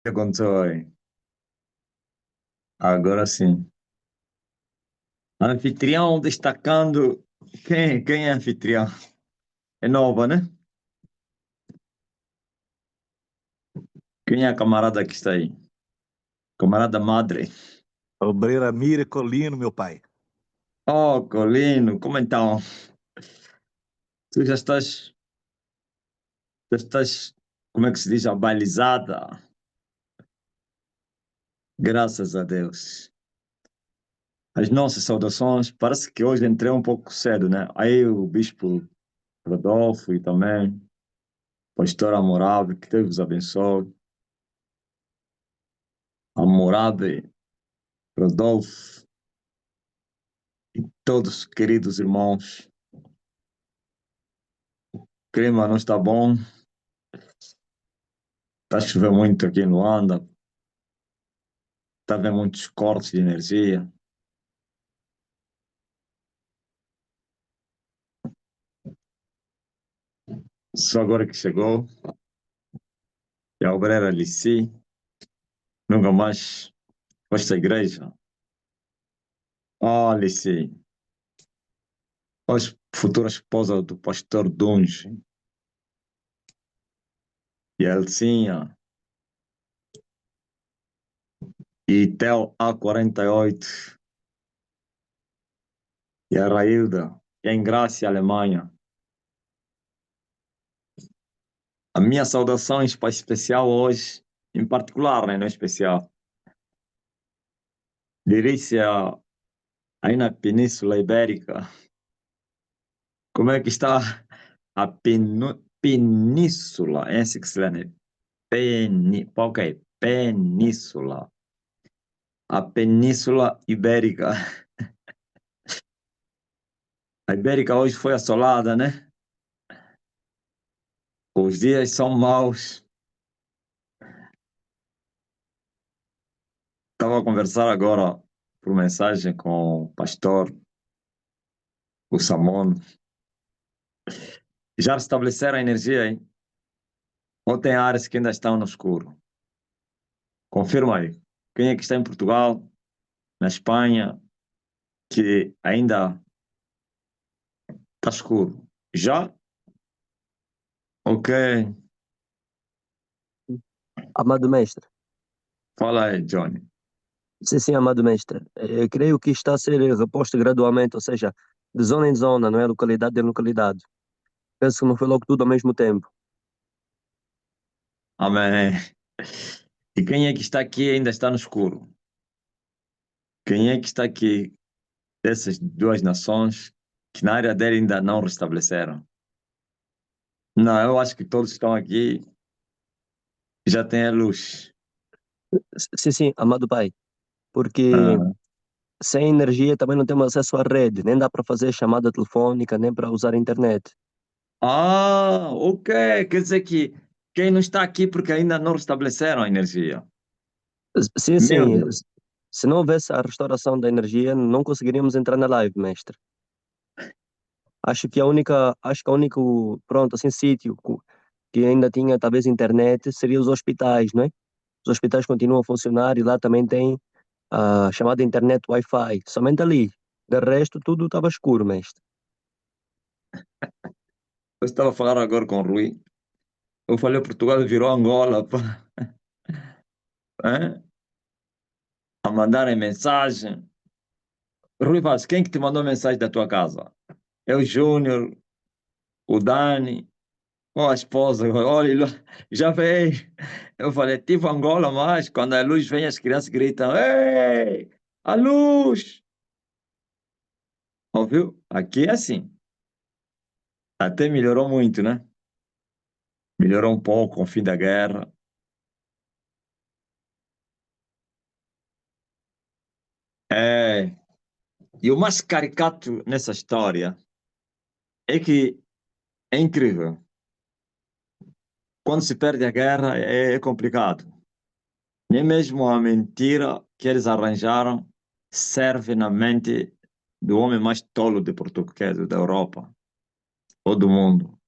aconteceu aí? Agora sim. Anfitrião destacando. Quem é anfitrião? É nova, né? Quem é a camarada que está aí? Camarada Madre. Obreira Mira Colino, meu pai. Oh, Colino, como então? Tu já estás, como é que se diz, abalizada? Graças a Deus. As nossas saudações. Parece que hoje entrei um pouco cedo, né? Aí o Bispo Rodolfo e também Pastor Hammurabi, que Deus os abençoe. Hammurabi, Rodolfo, todos queridos irmãos. O clima não está bom, está chovendo muito aqui em Luanda, está havendo muitos cortes de energia. Só agora que chegou, e a obreira Alici, nunca mais foste à igreja. Oh, Alici, hoje futura esposa do pastor Dunge, e a Elcinha, e Tel A48, e a Railda, e a Engrácia Alemanha. A minha saudação especial hoje, em particular, né, não é especial, dirige-se aí na Península Ibérica. Como é que está a península? É assim que se lê, né? Ok, península. A Península Ibérica. A Ibérica hoje foi assolada, né? Os dias são maus. Estava a conversar agora por mensagem com o pastor, o Samon. Já restabeleceram a energia aí? Ou tem áreas que ainda estão no escuro? Confirma aí. Quem é que está em Portugal, na Espanha, que ainda está escuro? Já? Ok. Amado mestre, Fala aí, Johnny. sim, amado mestre, eu creio que está a ser reposto gradualmente, ou seja, de zona em zona, não é localidade em localidade. Penso que não foi logo tudo ao mesmo tempo. Amém. E quem é que está aqui ainda está no escuro? Quem é que está aqui dessas duas nações que na área dele ainda não restabeleceram? Não, eu acho que todos estão aqui e já têm a luz. Sim, amado pai, porque Ah, sem energia também não temos acesso à rede, nem dá para fazer chamada telefônica, nem para usar a internet. Ok. Quer dizer que quem não está aqui porque ainda não restabeleceram a energia. Meu Sim, Deus. se não houvesse a restauração da energia, não conseguiríamos entrar na live, mestre. Acho que a único, pronto, assim, sítio que ainda tinha talvez internet seria os hospitais, não é? Os hospitais continuam a funcionar e lá também tem a chamada internet Wi-Fi, somente ali. De resto, tudo estava escuro, mestre. Eu estava a falar agora com o Rui. Eu falei, Portugal virou Angola, pá. Hein? A mandarem mensagem. Rui Vaz, quem que te mandou mensagem da tua casa? É o Júnior, o Dani, ou a esposa? Olha, já veio. Eu falei, tipo Angola, mas quando a luz vem, as crianças gritam, ei, a luz! Ouviu? Aqui é assim. Até melhorou muito, né? Melhorou um pouco com o fim da guerra. É, e o mais caricato nessa história é que é incrível. Quando se perde a guerra é complicado. Nem mesmo a mentira que eles arranjaram serve na mente do homem mais tolo de português da Europa ou do mundo.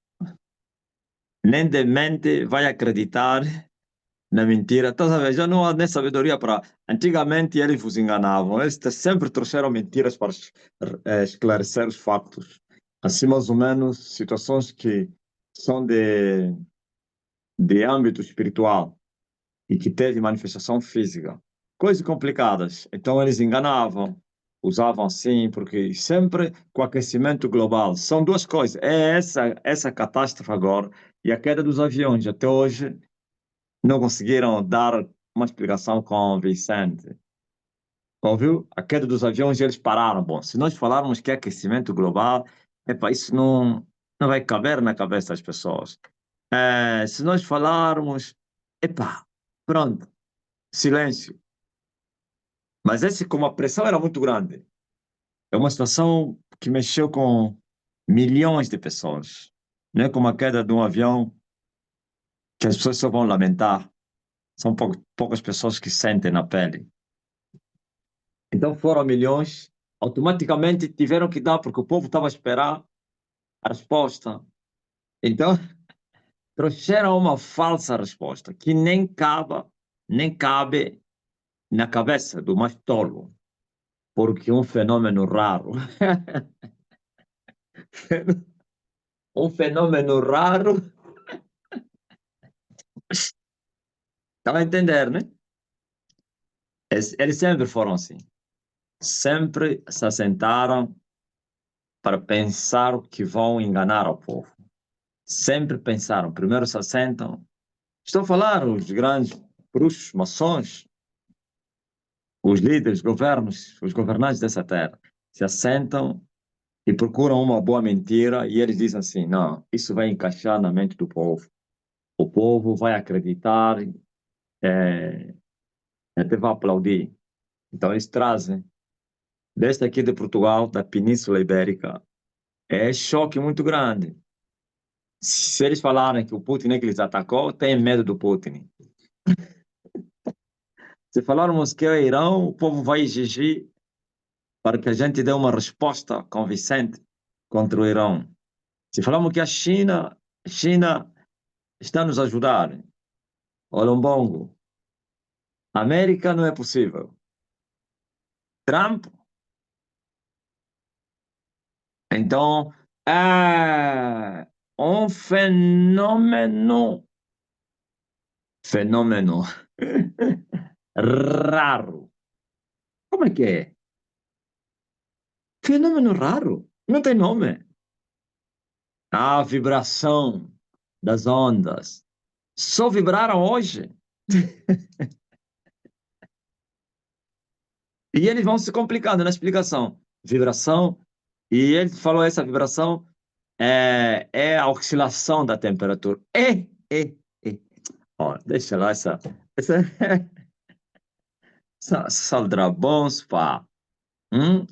Nem de mente vai acreditar na mentira. Estás a ver? Já não há nem sabedoria para. Antigamente eles vos enganavam, eles sempre trouxeram mentiras para esclarecer os factos. Assim, mais ou menos, situações que são de âmbito espiritual e que teve manifestação física. Coisas complicadas. Então eles enganavam, usavam assim, porque sempre com aquecimento global. São duas coisas. É essa catástrofe agora e a queda dos aviões. Até hoje não conseguiram dar uma explicação convincente. Ouviu? A queda dos aviões, eles pararam. Bom, se nós falarmos que é aquecimento global, epa, isso não vai caber na cabeça das pessoas. Se nós falarmos, epá, pronto, silêncio. Mas esse, como a pressão era muito grande, é uma situação que mexeu com milhões de pessoas. Não é como a queda de um avião que as pessoas só vão lamentar. São poucas pessoas que sentem na pele. Então foram milhões, automaticamente tiveram que dar, porque o povo estava a esperar a resposta. Então, trouxeram uma falsa resposta que nem cabe na cabeça do mais tolo, porque um fenômeno raro, um fenômeno raro, estava a entender, né? Eles sempre foram assim, sempre se assentaram para pensar que vão enganar o povo. Sempre pensaram, primeiro se assentam. Estou a falar os grandes bruxos, maçons, os líderes, governos, os governantes dessa terra. Se assentam e procuram uma boa mentira e eles dizem assim, não, isso vai encaixar na mente do povo. O povo vai acreditar, é, até vai aplaudir. Então eles trazem, desde aqui de Portugal, da Península Ibérica, é choque muito grande. Se eles falarem que o Putin é que lhes atacou, tem medo do Putin. Se falarmos que é o Irão, o povo vai exigir para que a gente dê uma resposta convincente contra o Irão. Se falarmos que a China está nos ajudar, o Lombongo, a América não é possível. Trump, então, é um fenômeno raro. Como é que é? Fenômeno raro. Não tem nome. A vibração das ondas. Só vibraram hoje. E eles vão se complicando na explicação. Vibração. E ele falou essa vibração é a oscilação da temperatura. É. Ó, deixa lá essa, essa aldrabões, pá. Hum?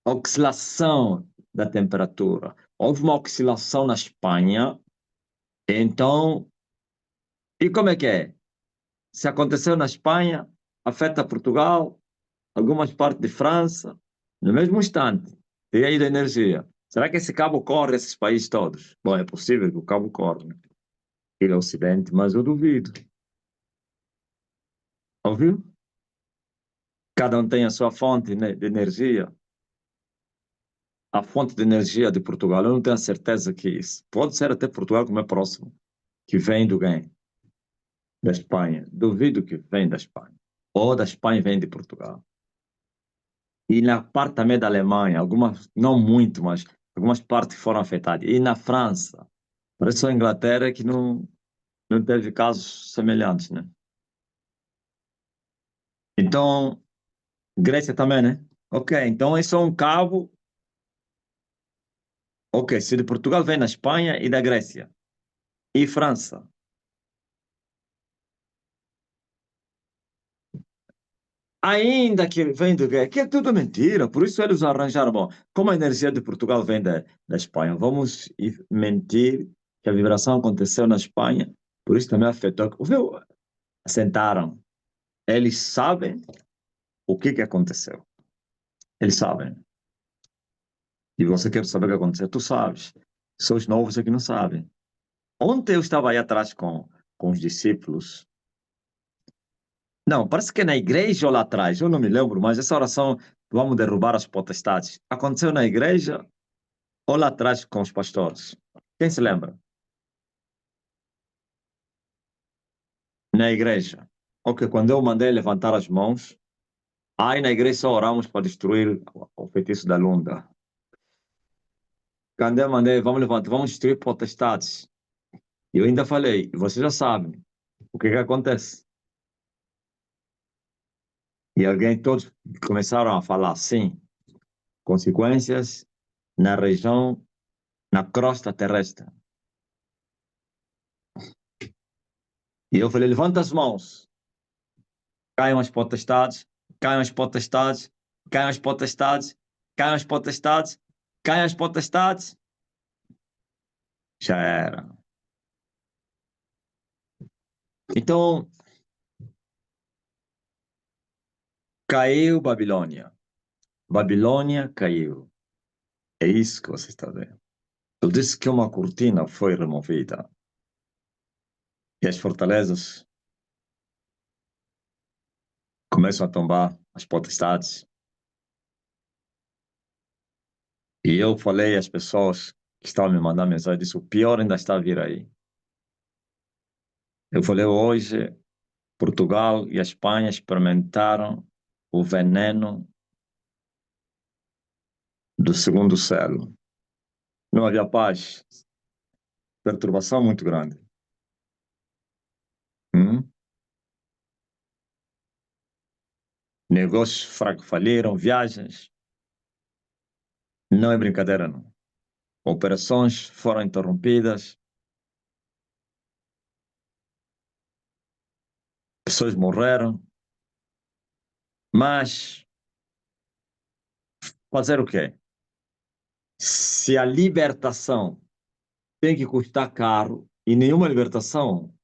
Oscilação da temperatura. Houve uma oscilação na Espanha. Então, e como é que é? Se aconteceu na Espanha, afeta Portugal, algumas partes de França, no mesmo instante. E aí da energia. Será que esse cabo corre esses países todos? Bom, é possível que o cabo corre, né? Ele é o Ocidente, mas eu duvido. Ouviu? Cada um tem a sua fonte, né, de energia. A fonte de energia de Portugal, eu não tenho a certeza que isso. Pode ser até Portugal como é próximo, que vem do quem? Da Espanha. Duvido que vem da Espanha. Ou da Espanha vem de Portugal. E na parte também da Alemanha, algumas, não muito, mas algumas partes foram afetadas. E na França, parece só a Inglaterra que não teve casos semelhantes, né? Então, Grécia também, né? Ok, então isso é um cabo. Ok, se de Portugal vem na Espanha e da Grécia. E França. Ainda que vem do quê? Que é tudo mentira. Por isso eles arranjaram. Bom, como a energia de Portugal vem da Espanha, vamos mentir que a vibração aconteceu na Espanha, por isso também afetou. Viu? Sentaram. Eles sabem o que aconteceu. Eles sabem. E você quer saber o que aconteceu? Tu sabes. São os novos é que não sabem. Ontem eu estava aí atrás com os discípulos Não, parece que é na igreja ou lá atrás, eu não me lembro, mas essa oração, vamos derrubar as potestades, aconteceu na igreja ou lá atrás com os pastores? Quem se lembra? Na igreja. Ok, quando eu mandei levantar as mãos, aí na igreja só oramos para destruir o feitiço da lunda. Quando eu mandei, vamos levantar, vamos destruir potestades. Eu ainda falei, você já sabe o que que acontece. E alguém, todos começaram a falar, sim, consequências na região, na crosta terrestre. E eu falei, levanta as mãos. Caiam as potestades, caiam as potestades, caiam as potestades, caiam as potestades, caiam as potestades. Já era. Então, caiu Babilônia. Babilônia caiu. É isso que você está vendo. Eu disse que uma cortina foi removida. E as fortalezas começam a tombar, as potestades. E eu falei às pessoas que estavam me mandando mensagem, disse, o pior ainda está a vir aí. Eu falei, hoje, Portugal e a Espanha experimentaram o veneno do segundo selo. Não havia paz, perturbação muito grande. Negócios faliram, viagens. Não é brincadeira, não. Operações foram interrompidas, pessoas morreram. Mas fazer o quê? Se a libertação tem que custar caro, e nenhuma libertação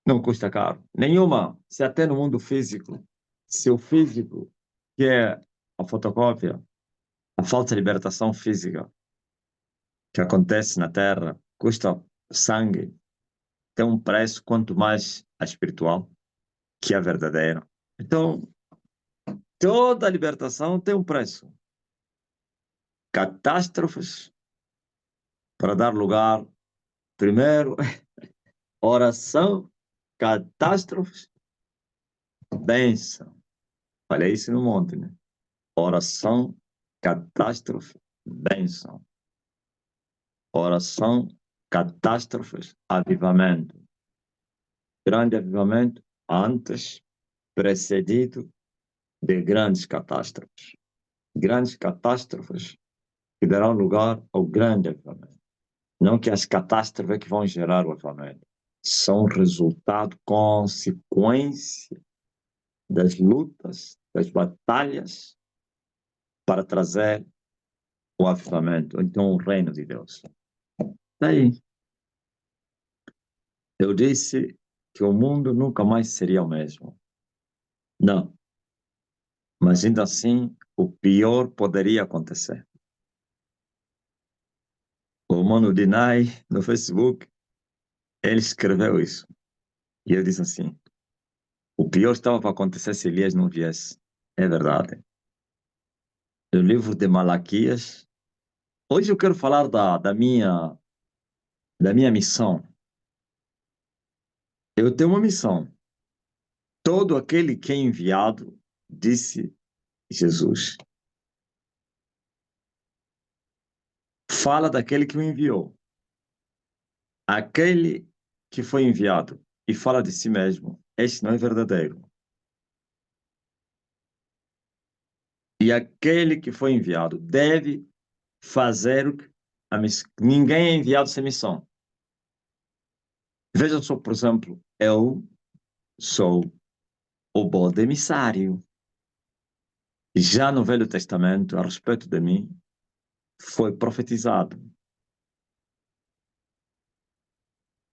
não custa caro. Nenhuma. Se até no mundo físico, se o físico, que é a fotocópia, a falsa libertação física que acontece na Terra, custa sangue, tem um preço, quanto mais a espiritual, que é a verdadeira. Então, toda libertação tem um preço. Catástrofes para dar lugar, primeiro, oração, catástrofes, bênção. Falei isso no monte, né? Oração, catástrofe, bênção. Oração, catástrofes, avivamento. Grande avivamento antes, precedido de grandes catástrofes. Grandes catástrofes que darão lugar ao grande avivamento. Não que as catástrofes que vão gerar o avivamento. São resultado, consequência das lutas, das batalhas para trazer o avivamento, então o reino de Deus. Daí, eu disse que o mundo nunca mais seria o mesmo. Não, mas ainda assim, o pior poderia acontecer. O Mano Dinai, no Facebook, ele escreveu isso. E eu disse assim, o pior estava para acontecer se Elias não viesse. É verdade. No livro de Malaquias, hoje eu quero falar da minha missão. Eu tenho uma missão. Todo aquele que é enviado, disse Jesus, fala daquele que o enviou. Aquele que foi enviado e fala de si mesmo, este não é verdadeiro. E aquele que foi enviado deve fazer o que a missão. Ninguém é enviado sem missão. Veja só, por exemplo, eu sou o bode emissário. Já no Velho Testamento, a respeito de mim, foi profetizado.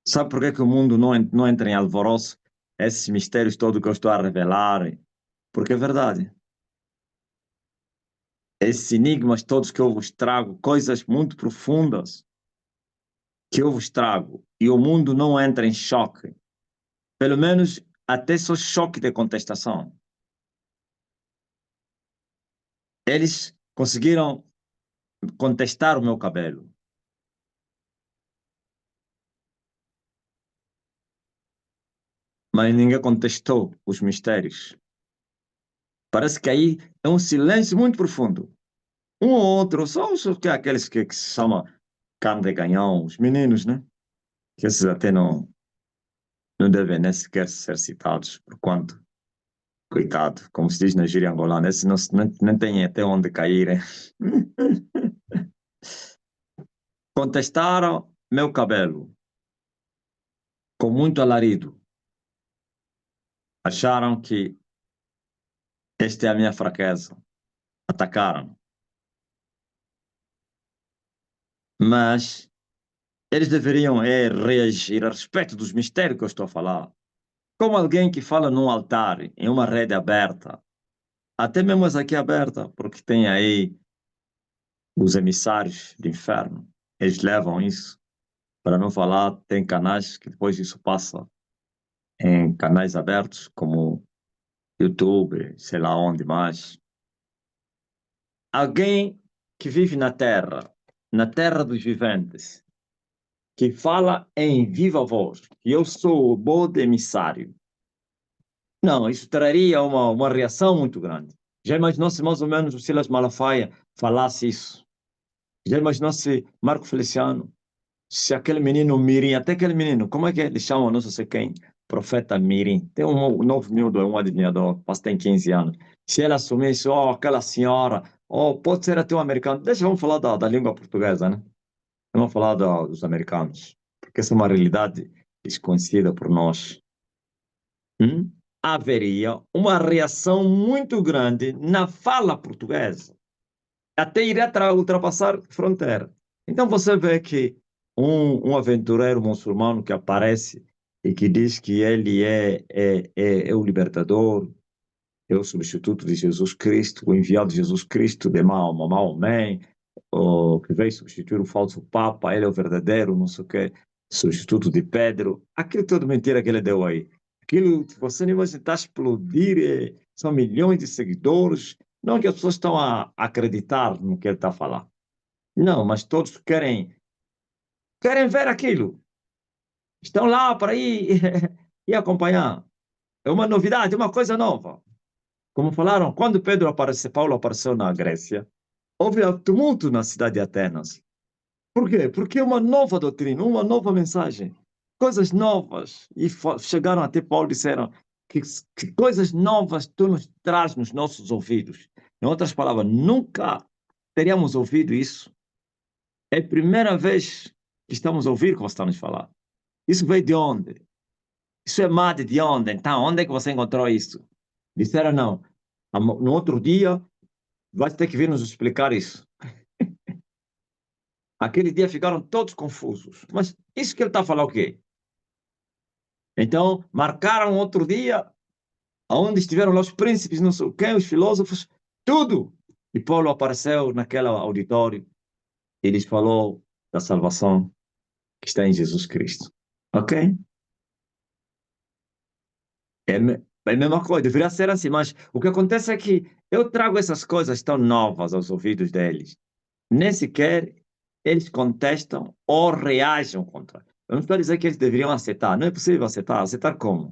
Sabe por que o mundo não entra em alvoroço? Esses mistérios todos que eu estou a revelar? Porque é verdade. Esses enigmas todos que eu vos trago, coisas muito profundas que eu vos trago, e o mundo não entra em choque. Pelo menos até só choque de contestação. Eles conseguiram contestar o meu cabelo. Mas ninguém contestou os mistérios. Parece que aí é um silêncio muito profundo. Um ou outro, só aqueles que se chamam carne de canhão, os meninos, né? Que esses até não devem nem sequer ser citados, por quanto, coitado, como se diz na gíria angolana, esses não têm até onde cair, hein? Contestaram meu cabelo com muito alarido. Acharam que esta é a minha fraqueza. Atacaram. Mas eles deveriam reagir a respeito dos mistérios que eu estou a falar. Como alguém que fala num altar, em uma rede aberta, até mesmo essa aqui aberta, porque tem aí os emissários do inferno. Eles levam isso. Para não falar, tem canais que depois isso passa em canais abertos, como YouTube, sei lá onde mais. Alguém que vive na terra dos viventes, que fala em viva voz, que eu sou o bode emissário. Não, isso traria uma reação muito grande. Já imaginou se mais ou menos o Silas Malafaia falasse isso? Já imaginou se Marco Feliciano, se aquele menino Mirim, até aquele menino, como é que eles chamam, não sei quem, profeta Mirim, tem um novo miúdo, um adivinhador, mas tem 15 anos. Se ele assumisse, oh, aquela senhora, oh, pode ser até um americano, deixa, vamos falar da língua portuguesa, né? Vamos falar dos americanos, porque essa é uma realidade desconhecida por nós. Haveria uma reação muito grande na fala portuguesa, até iria ultrapassar fronteira. Então você vê que um aventureiro muçulmano que aparece e que diz que ele é o libertador, é o substituto de Jesus Cristo, o enviado de Jesus Cristo de Maomé, o que veio substituir o falso Papa, ele é o verdadeiro, não sei o quê, substituto de Pedro. Aquilo tudo mentira que ele deu aí. Aquilo, você nem imagina, está a explodir, são milhões de seguidores. Não que as pessoas estão a acreditar no que ele está a falar. Não, mas todos querem ver aquilo. Estão lá para ir e acompanhar. É uma novidade, uma coisa nova. Como falaram, quando Paulo apareceu na Grécia, houve tumulto na cidade de Atenas. Por quê? Porque é uma nova doutrina, uma nova mensagem, coisas novas. E chegaram até Paulo e disseram que coisas novas tu nos traz nos nossos ouvidos. Em outras palavras, nunca teríamos ouvido isso. É a primeira vez que estamos a ouvir o que você está nos falar. Isso veio de onde? Isso é made de onde? Então, onde é que você encontrou isso? Disseram, não. No outro dia, vai ter que vir nos explicar isso. Aquele dia ficaram todos confusos. Mas isso que ele está a falar o quê? Então, marcaram outro dia, onde estiveram lá os príncipes, não sei o quê, os filósofos, tudo. E Paulo apareceu naquele auditório e lhes falou da salvação que está em Jesus Cristo. Ok? É a mesma coisa, deveria ser assim, mas o que acontece é que eu trago essas coisas tão novas aos ouvidos deles. Nem sequer eles contestam ou reagem contra. Eu não estou a dizer que eles deveriam aceitar. Não é possível aceitar. Aceitar como?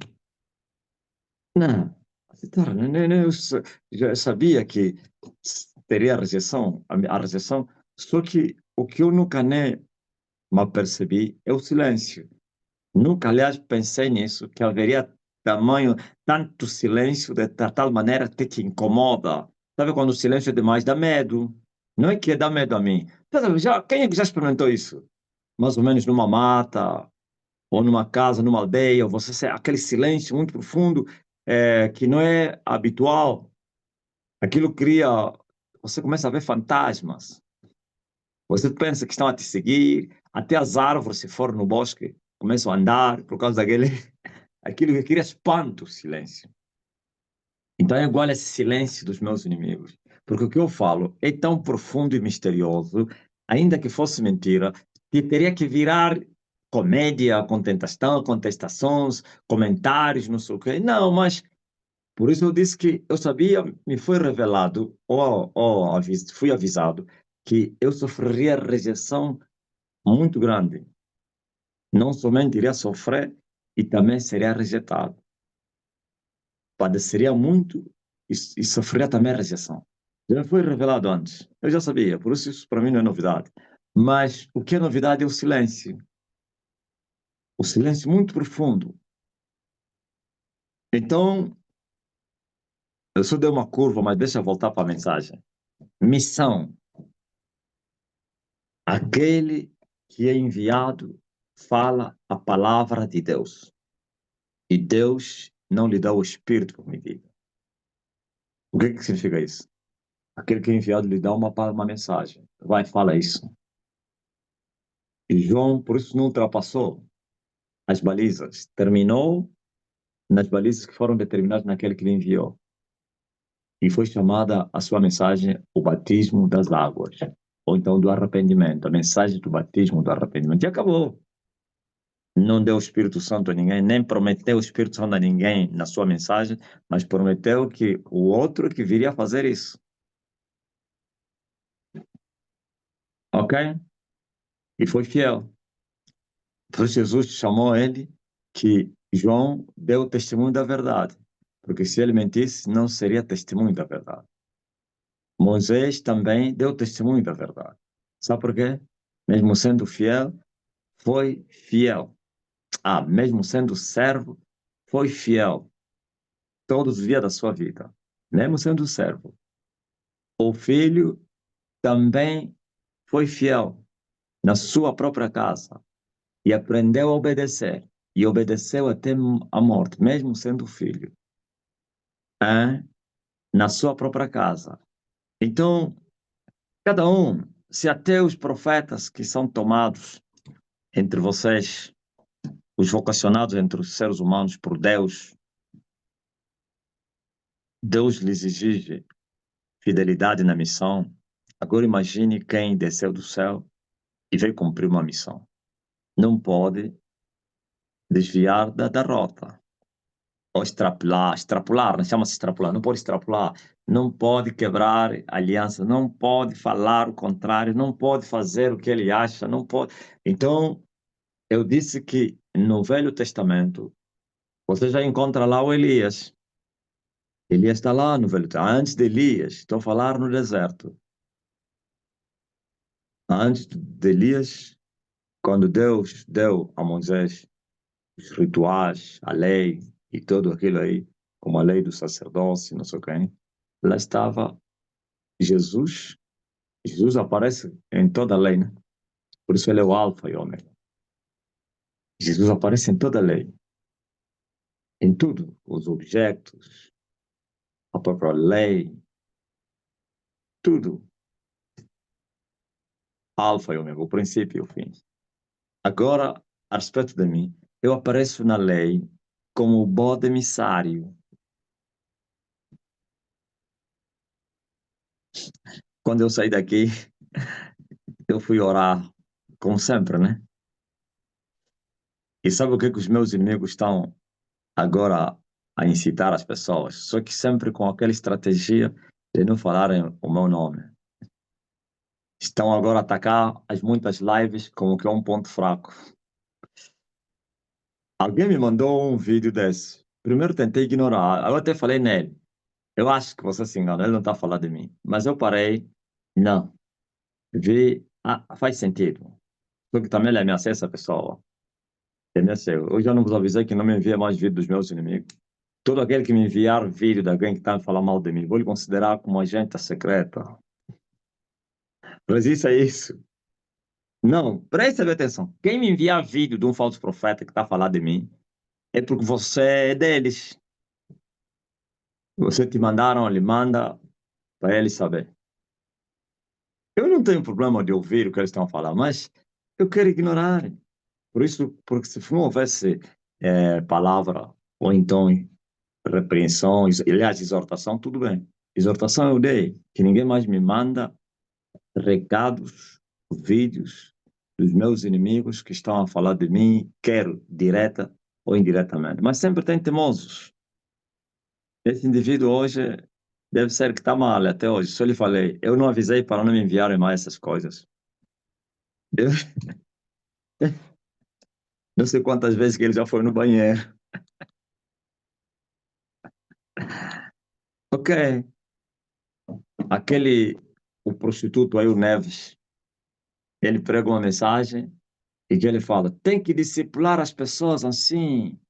Não. Aceitar. Eu já sabia que teria rejeição, a rejeição. Só que o que eu nunca nem me apercebi é o silêncio. Nunca, aliás, pensei nisso, que haveria tamanho, tanto silêncio de tal maneira que te incomoda. Sabe quando o silêncio é demais, dá medo. Não é que dá medo a mim. Quem é que já experimentou isso? Mais ou menos numa mata, ou numa casa, numa aldeia, aquele silêncio muito profundo, que não é habitual. Aquilo cria, você começa a ver fantasmas. Você pensa que estão a te seguir, até as árvores, se for no bosque, começam a andar por causa daquele, aquilo que cria espanto, o silêncio. Então é igual a esse silêncio dos meus inimigos. Porque o que eu falo é tão profundo e misterioso, ainda que fosse mentira, que teria que virar comédia, contestações, comentários, não sei o quê. Não, mas por isso eu disse que eu sabia, me foi revelado, fui avisado, que eu sofreria rejeição muito grande. Não somente iria sofrer, e também seria rejeitado. Padeceria muito e sofreria também rejeição. Já foi revelado antes. Eu já sabia, por isso para mim não é novidade. Mas o que é novidade é o silêncio. O silêncio muito profundo. Então, eu só dei uma curva, mas deixa eu voltar para a mensagem. Missão. Aquele que é enviado fala a palavra de Deus. E Deus não lhe dá o Espírito por medida. O que significa isso? Aquele que é enviado lhe dá uma mensagem. Vai, fala isso. E João, por isso, não ultrapassou as balizas. Terminou nas balizas que foram determinadas naquele que lhe enviou. E foi chamada a sua mensagem o batismo das águas. Ou então do arrependimento. A mensagem do batismo do arrependimento. E acabou. Não deu o Espírito Santo a ninguém, nem prometeu o Espírito Santo a ninguém na sua mensagem, mas prometeu que o outro que viria a fazer isso. Ok? E foi fiel. Por isso Jesus chamou ele que João deu o testemunho da verdade. Porque se ele mentisse, não seria testemunho da verdade. Moisés também deu testemunho da verdade. Sabe por quê? Mesmo sendo fiel, foi fiel. Mesmo sendo servo, foi fiel todos os dias da sua vida. Mesmo sendo servo. O filho também foi fiel na sua própria casa e aprendeu a obedecer. E obedeceu até a morte, mesmo sendo filho. Na sua própria casa. Então, cada um, se até os profetas que são tomados entre vocês, os vocacionados entre os seres humanos por Deus, Deus lhes exige fidelidade na missão. Agora imagine quem desceu do céu e veio cumprir uma missão. Não pode desviar da rota. Ou extrapolar, não chama-se extrapolar, não pode extrapolar, não pode quebrar aliança, não pode falar o contrário, não pode fazer o que ele acha, não pode. Então, eu disse que no Velho Testamento, você já encontra lá o Elias. Elias está lá no Velho Testamento. Antes de Elias, estou a falar no deserto. Antes de Elias, quando Deus deu a Moisés os rituais, a lei e tudo aquilo aí, como a lei do sacerdócio, não sei o quê, lá estava Jesus. Jesus aparece em toda a lei, né? Por isso ele é o alfa e ômega. Jesus aparece em toda a lei, em tudo, os objetos, a própria lei, tudo. Alfa e ômega, o princípio e o fim. Agora, a respeito de mim, eu apareço na lei como o bode emissário. Quando eu saí daqui, eu fui orar, como sempre, né? E sabe o que os meus inimigos estão agora a incitar as pessoas? Só que sempre com aquela estratégia de não falarem o meu nome. Estão agora a atacar as muitas lives como que é um ponto fraco. Alguém me mandou um vídeo desse. Primeiro tentei ignorar, eu até falei nele. Eu acho que você se engana, ele não está falando de mim. Mas eu parei, não. Vi, faz sentido. Só que também ele ameaça essa pessoa. Entendeu? Eu já não vos avisei que não me envia mais vídeo dos meus inimigos. Todo aquele que me enviar vídeo de alguém que está a falar mal de mim, vou lhe considerar como agente secreta. Mas isso é isso. Não, preste atenção. Quem me enviar vídeo de um falso profeta que está a falar de mim, é porque você é deles. Você te mandaram, ele manda para eles saber. Eu não tenho problema de ouvir o que eles estão a falar, mas eu quero ignorar. Por isso, porque se não houvesse palavra, ou então repreensão, aliás, exortação, tudo bem. Exortação eu dei, que ninguém mais me manda recados, vídeos, dos meus inimigos que estão a falar de mim, quer direta ou indiretamente. Mas sempre tem teimosos. Esse indivíduo hoje deve ser que está mal até hoje. Só lhe falei, eu não avisei para não me enviarem mais essas coisas. Eu não sei quantas vezes que ele já foi no banheiro. Ok. O prostituto aí, o Neves, ele prega uma mensagem e que ele fala, tem que discipular as pessoas assim.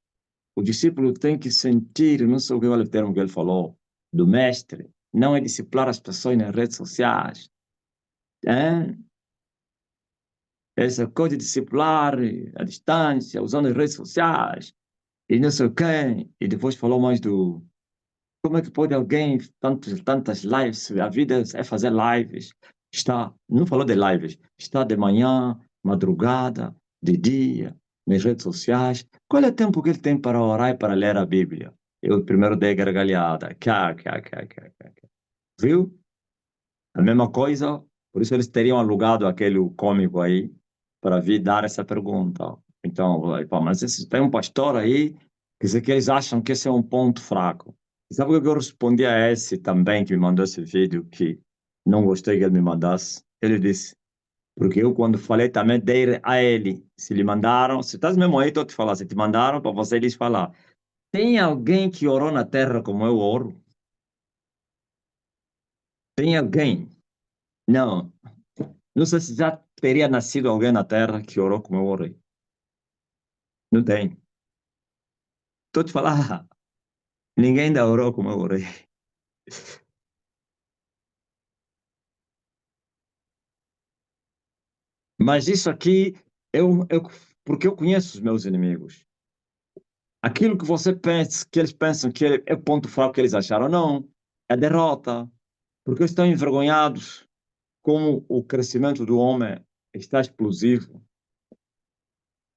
O discípulo tem que sentir, não sei o que é o termo que ele falou, do mestre. Não é discipular as pessoas nas redes sociais. É? Essa coisa de discipular à distância, usando as redes sociais, e não sei o quê. E depois falou mais do como é que pode alguém, tantas lives, a vida é fazer lives. Não falou de lives, está de manhã, madrugada, de dia, nas redes sociais. Qual é o tempo que ele tem para orar e para ler a Bíblia? Eu primeiro dei gargalhada. Cá. Viu? A mesma coisa, por isso eles teriam alugado aquele cômico aí para vir dar essa pergunta. Então, pá, mas tem um pastor aí que diz que eles acham que esse é um ponto fraco. E sabe o que eu respondi a esse também que me mandou esse vídeo, que não gostei que ele me mandasse? Ele disse, porque eu quando falei também dei a ele, se lhe mandaram, se estás mesmo aí, estou te falar, se te mandaram para você lhes falar, tem alguém que orou na terra como eu oro? Tem alguém? Não. Não sei se já teria nascido alguém na Terra que orou como eu orei. Não tem. Estou te falar, ninguém ainda orou como eu orei. Mas isso aqui, porque eu conheço os meus inimigos. Aquilo que você pensa, que eles pensam que é ponto fraco que eles acharam, não. É derrota. Porque eles estão envergonhados como o crescimento do homem está explosivo.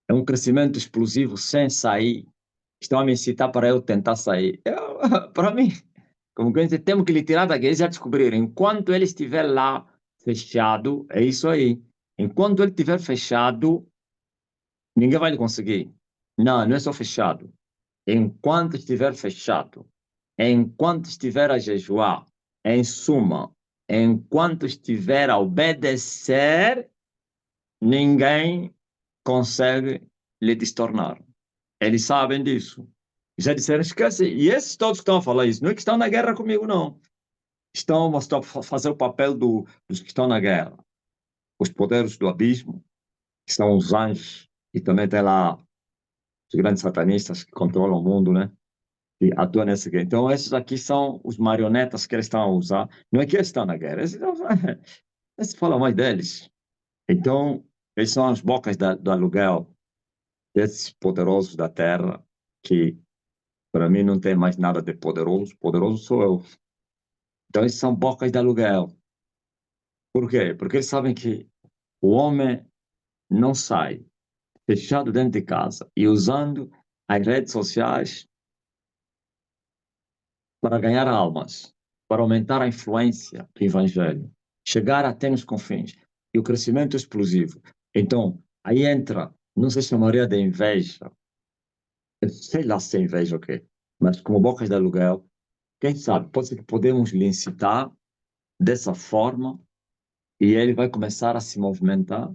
É um crescimento explosivo sem sair. Estão a me incitar para eu tentar sair. Para mim, como que temos que lhe tirar daqui. Eles já descobriram. Enquanto ele estiver lá fechado, é isso aí. Enquanto ele estiver fechado, ninguém vai lhe conseguir. Não, não é só fechado. Enquanto estiver fechado, enquanto estiver a jejuar, em suma, enquanto estiver a obedecer, ninguém consegue lhe destornar. Eles sabem disso. Já disseram, esquece. E esses todos que estão a falar isso, não é que estão na guerra comigo, não. Estão a fazer o papel dos que estão na guerra. Os poderes do abismo, que são os anjos, e também tem lá os grandes satanistas que controlam o mundo, né? E atuam nessa guerra. Então, esses aqui são os marionetas que eles estão a usar. Não é que eles estão na guerra, eles falam mais deles. Então, eles são as bocas do aluguel desses poderosos da terra, que para mim não tem mais nada de poderoso. Poderoso sou eu. Então, eles são bocas de aluguel. Por quê? Porque eles sabem que o homem não sai fechado dentro de casa e usando as redes sociais para ganhar almas, para aumentar a influência do evangelho, chegar até nos confins e o crescimento explosivo. Então, aí entra, não se chamaria de inveja, eu sei lá se é inveja ou quê, mas como bocas de aluguel, quem sabe, pode ser que podemos lhe incitar dessa forma e ele vai começar a se movimentar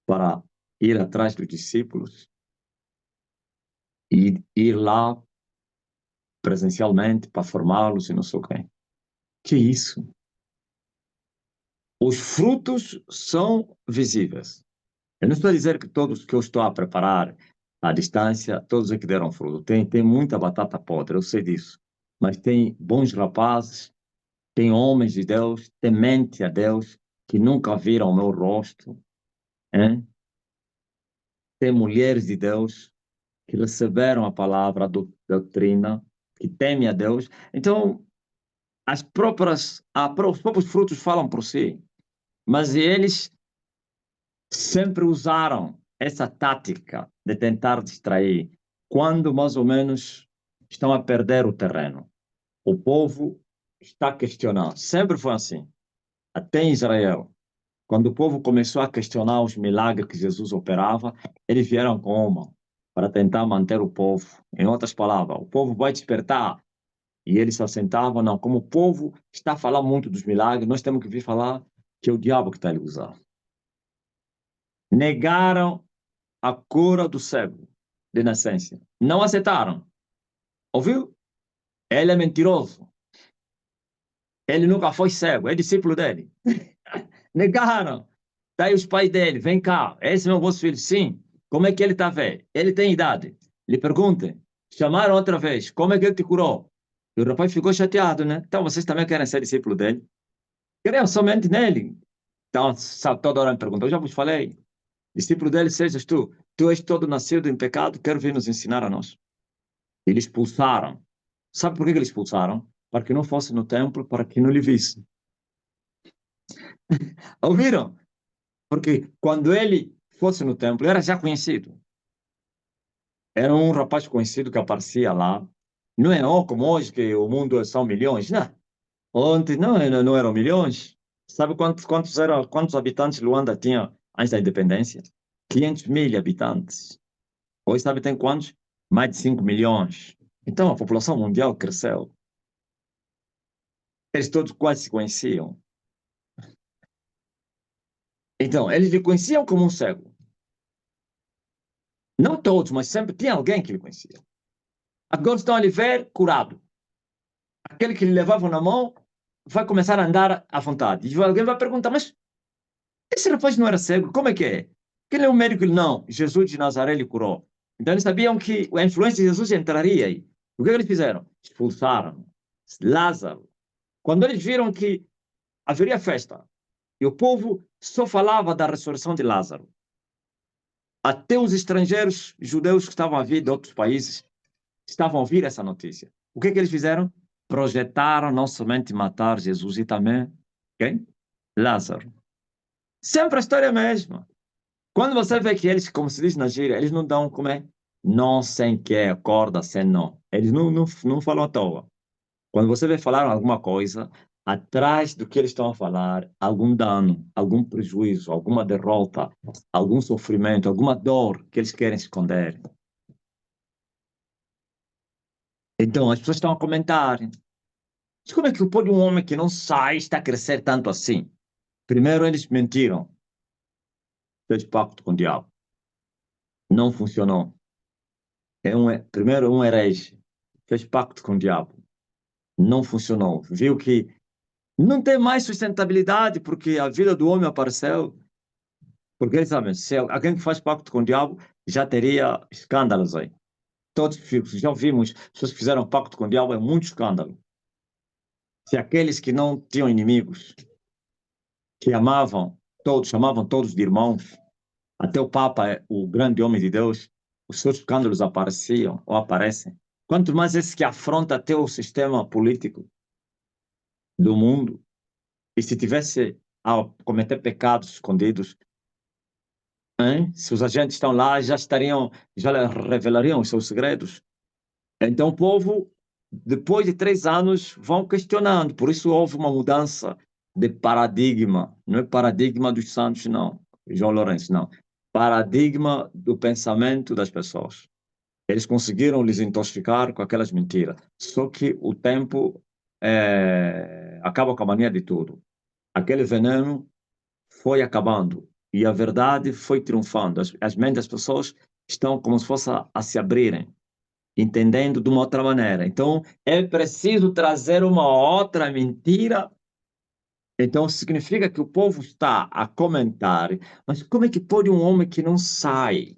para ir atrás dos discípulos e ir lá presencialmente para formá-los e não sei o quê. Que isso? Os frutos são visíveis. Eu não estou a dizer que todos que eu estou a preparar à distância, todos é que deram fruto. Tem muita batata podre, eu sei disso. Mas tem bons rapazes, tem homens de Deus, temente a Deus, que nunca viram o meu rosto. Hein? Tem mulheres de Deus que receberam a palavra, a doutrina, que temem a Deus. Então, os próprios frutos falam por si. Mas eles sempre usaram essa tática de tentar distrair quando mais ou menos estão a perder o terreno. O povo está questionando. Sempre foi assim. Até em Israel. Quando o povo começou a questionar os milagres que Jesus operava, eles vieram como? Para tentar manter o povo. Em outras palavras, o povo vai despertar. E eles se assentavam, não, como o povo está a falar muito dos milagres, nós temos que vir falar que é o diabo que está a lhe usar. Negaram a cura do cego de nascença. Não aceitaram. Ouviu? Ele é mentiroso. Ele nunca foi cego, é discípulo dele. Negaram. Daí os pais dele, vem cá, esse é meu vosso filho. Sim. Como é que ele está velho? Ele tem idade. Lhe perguntem. Chamaram outra vez, como é que ele te curou? E o rapaz ficou chateado, né? Então vocês também querem ser discípulo dele? Querem somente nele. Então, sabe, toda hora me perguntam, eu já vos falei, discípulo dele sejas tu. Tu és todo nascido em pecado, quero vir nos ensinar a nós. Eles expulsaram. Sabe por que eles expulsaram? Para que não fosse no templo, para que não lhe visse. Ouviram? Porque quando ele fosse no templo, era já conhecido. Era um rapaz conhecido que aparecia lá. Não é como hoje, que o mundo são milhões. Não. Ontem não eram milhões. Sabe quantos habitantes Luanda tinha antes da independência? 500 mil habitantes. Hoje sabe tem quantos? Mais de 5 milhões. Então a população mundial cresceu. Eles todos quase se conheciam. Então, eles lhe conheciam como um cego. Não todos, mas sempre tinha alguém que lhe conhecia. Agora estão a lhe ver curado. Aquele que lhe levavam na mão vai começar a andar à vontade. E alguém vai perguntar, mas esse rapaz não era cego? Como é que é? Que ele é um médico? Não, Jesus de Nazaré lhe curou. Então eles sabiam que a influência de Jesus entraria aí. O que eles fizeram? Expulsaram Lázaro. Quando eles viram que haveria festa, e o povo só falava da ressurreição de Lázaro, até os estrangeiros judeus que estavam a vir de outros países estavam a ouvir essa notícia. O que eles fizeram? Projetaram não somente matar Jesus e também quem? Lázaro. Sempre a história é a mesma. Quando você vê que eles, como se diz na gíria, eles não dão como é? Não sem que, acorda sem não. Eles não falam à toa. Quando você vê falar alguma coisa, atrás do que eles estão a falar, algum dano, algum prejuízo, alguma derrota, algum sofrimento, alguma dor que eles querem esconder. Então, as pessoas estão a comentar. Mas como é que pode um homem que não sai está a crescer tanto assim? Primeiro, eles mentiram. Fez pacto com o diabo. Não funcionou. Primeiro, um herege. Fez pacto com o diabo. Não funcionou. Viu que não tem mais sustentabilidade porque a vida do homem apareceu. Porque eles sabem, se alguém que faz pacto com o diabo, já teria escândalos aí. Todos já ouvimos pessoas que fizeram pacto com o diabo, é muito escândalo. Se aqueles que não tinham inimigos, que amavam todos, chamavam todos de irmãos, até o Papa, o grande homem de Deus, os seus escândalos apareciam ou aparecem. Quanto mais esse que afronta até o sistema político do mundo, e se tivesse a cometer pecados escondidos, hein? Se os agentes estão lá, já revelariam os seus segredos. Então o povo, depois de 3 anos, vão questionando. Por isso houve uma mudança de paradigma. Não é paradigma dos santos, não. João Lourenço, não. Paradigma do pensamento das pessoas. Eles conseguiram lhes intoxicar com aquelas mentiras. Só que o tempo acaba com a mania de tudo. Aquele veneno foi acabando e a verdade foi triunfando. As mentes das pessoas estão como se fosse a se abrirem, entendendo de uma outra maneira. Então, é preciso trazer uma outra mentira. Então, significa que o povo está a comentar, mas como é que pode um homem que não sai?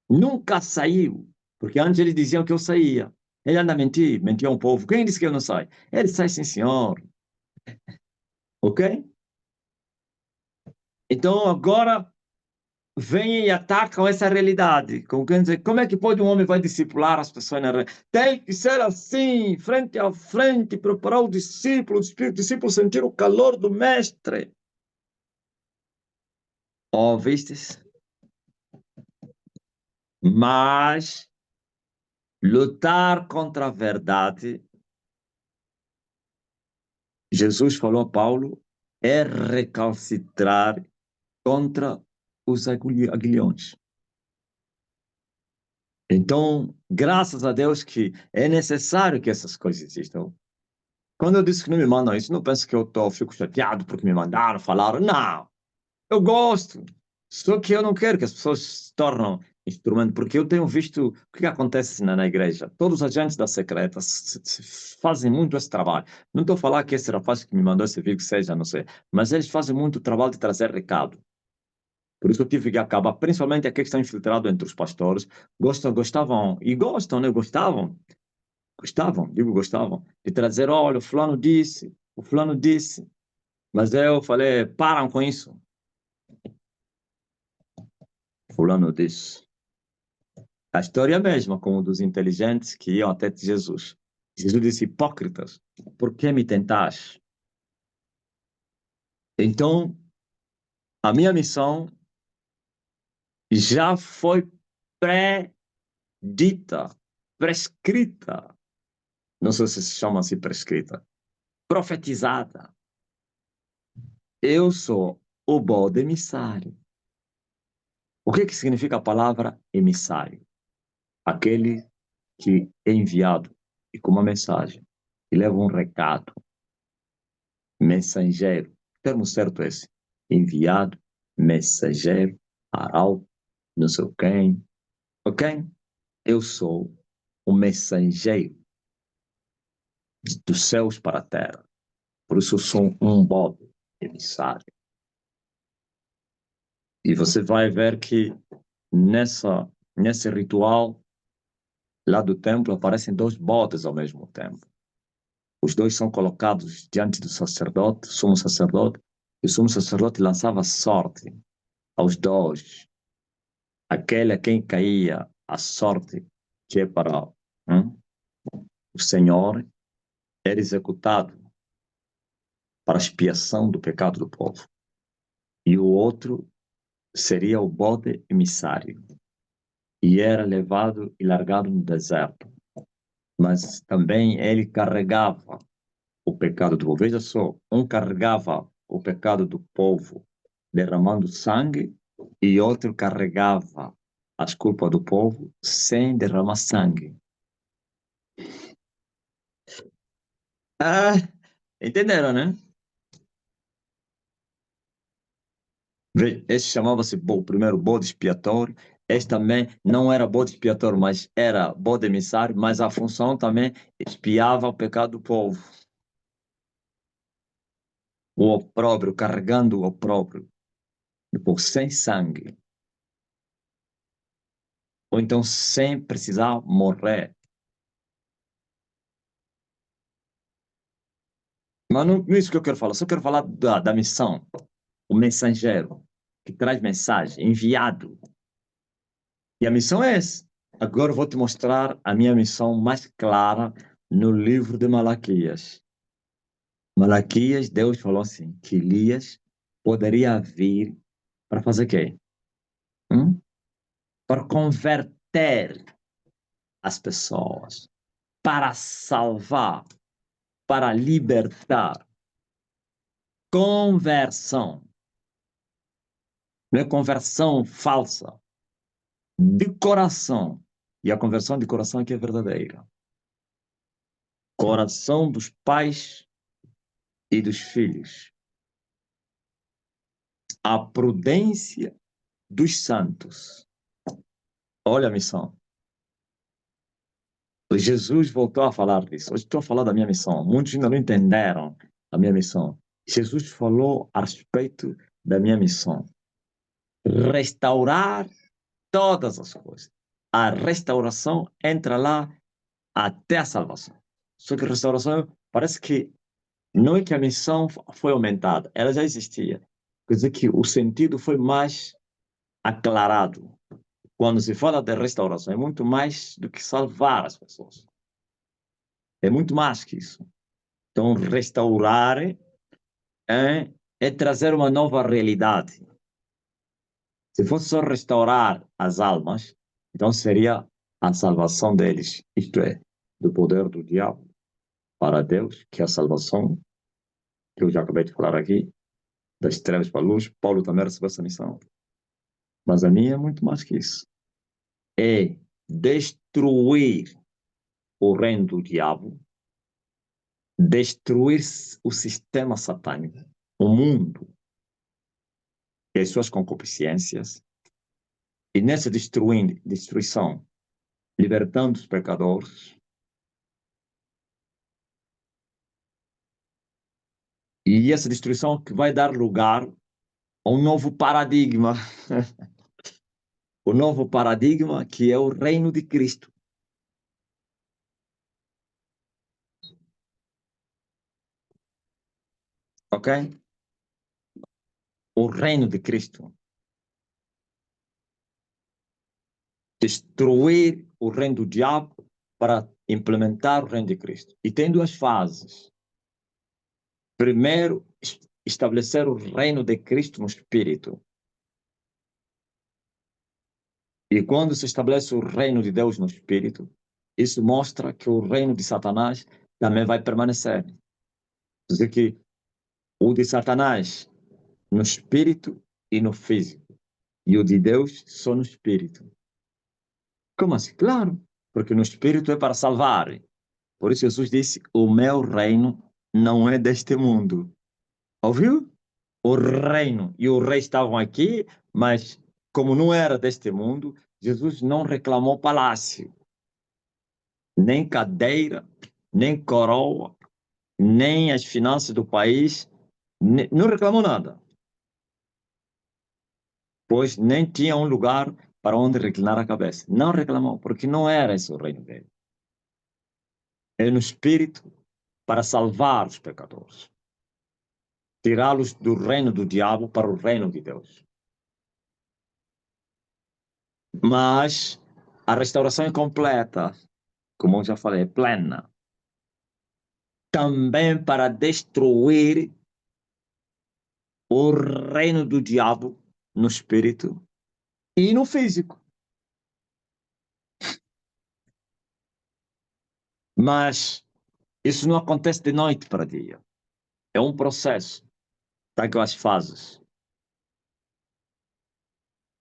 Nunca saiu. Porque antes eles diziam que eu saía. Ele anda a mentir, mentiu ao povo. Quem disse que eu não saio? Ele sai, sim, senhor. Ok? Então, agora vêm e atacam essa realidade. Como é que pode um homem vai discipular as pessoas na realidade? Tem que ser assim, frente a frente, preparar o discípulo sentir o calor do mestre. Ouvistes? Mas lutar contra a verdade, Jesus falou a Paulo, é recalcitrar contra os aguilhões. Então, graças a Deus que é necessário que essas coisas existam. Quando eu disse que não me mandam isso, não penso que fico chateado porque me mandaram, falaram. Não, eu gosto. Só que eu não quero que as pessoas se tornem instrumento, porque eu tenho visto o que acontece na igreja. Todos os agentes da secreta fazem muito esse trabalho. Não estou a falar que esse rapaz que me mandou esse vídeo seja, não sei, mas eles fazem muito o trabalho de trazer recado. Por isso eu tive que acabar, principalmente aqueles que estão infiltrados entre os pastores, gostavam, e gostam, né? Gostavam de trazer, olha, o fulano disse, mas eu falei, param com isso. Fulano disse. A história é a mesma, como dos inteligentes que iam até Jesus. Jesus disse, hipócritas, por que me tentais? Então, a minha missão já foi predita, prescrita. Não sei se chama assim prescrita. Profetizada. Eu sou o bode emissário. O que significa a palavra emissário? Aquele que é enviado e com uma mensagem, e leva um recado, mensageiro. O termo certo é esse. Enviado, mensageiro, arauto, não sei quem. Ok? Eu sou o mensageiro dos céus para a terra. Por isso eu sou um bode emissário. E você vai ver que nesse ritual lá do templo aparecem dois bodes ao mesmo tempo. Os dois são colocados diante do sacerdote, sumo sacerdote, e o sumo sacerdote lançava sorte aos dois. Aquele a quem caía a sorte, que é para o Senhor, era executado para expiação do pecado do povo. E o outro seria o bode emissário. E era levado e largado no deserto. Mas também ele carregava o pecado do povo. Veja só, um carregava o pecado do povo derramando sangue e outro carregava as culpas do povo sem derramar sangue. Ah, entenderam, né? Esse chamava-se o primeiro bode expiatório. Este também não era bode expiatório, mas era bode emissário, mas a função também expiava o pecado do povo. O opróbrio, carregando o opróbrio do povo sem sangue. Ou então sem precisar morrer. Mas não é isso que eu quero falar. Só quero falar da missão. O mensageiro que traz mensagem, enviado. E a missão é essa. Agora eu vou te mostrar a minha missão mais clara no livro de Malaquias. Malaquias, Deus falou assim, que Elias poderia vir para fazer o quê? Para converter as pessoas, para salvar, para libertar. Conversão. Não é conversão falsa. De coração. E a conversão de coração aqui é verdadeira. Coração dos pais e dos filhos. A prudência dos santos. Olha a missão. Jesus voltou a falar disso. Hoje estou a falar da minha missão. Muitos ainda não entenderam a minha missão. Jesus falou a respeito da minha missão. Restaurar todas as coisas. A restauração entra lá até a salvação. Só que a restauração parece que não é que a missão foi aumentada, ela já existia. Quer dizer que o sentido foi mais aclarado. Quando se fala de restauração, é muito mais do que salvar as pessoas. É muito mais que isso. Então, restaurar é trazer uma nova realidade. Se fosse só restaurar as almas, então seria a salvação deles, isto é, do poder do diabo para Deus, que é a salvação, que eu já acabei de falar aqui, das trevas para a luz. Paulo também recebeu essa missão. Mas a minha é muito mais que isso. É destruir o reino do diabo, destruir o sistema satânico, o mundo e as suas concupiscências, e nessa destruição, libertando os pecadores, e essa destruição que vai dar lugar a um novo paradigma, o novo paradigma que é o reino de Cristo. Ok? O reino de Cristo. Destruir o reino do diabo para implementar o reino de Cristo. E tem duas fases. Primeiro, estabelecer o reino de Cristo no Espírito. E quando se estabelece o reino de Deus no Espírito, isso mostra que o reino de Satanás também vai permanecer. Quer dizer que o de Satanás no Espírito e no físico. E o de Deus só no Espírito. Como assim? Claro, porque no Espírito é para salvar. Por isso Jesus disse, o meu reino não é deste mundo. Ouviu? O reino e o rei estavam aqui, mas como não era deste mundo, Jesus não reclamou palácio, nem cadeira, nem coroa, nem as finanças do país, não reclamou nada, pois nem tinha um lugar para onde reclinar a cabeça. Não reclamou, porque não era esse o reino dele. É no Espírito para salvar os pecadores, tirá-los do reino do diabo para o reino de Deus. Mas a restauração é completa, como eu já falei, é plena. Também para destruir o reino do diabo no espírito e no físico. Mas isso não acontece de noite para dia. É um processo. Está com as fases.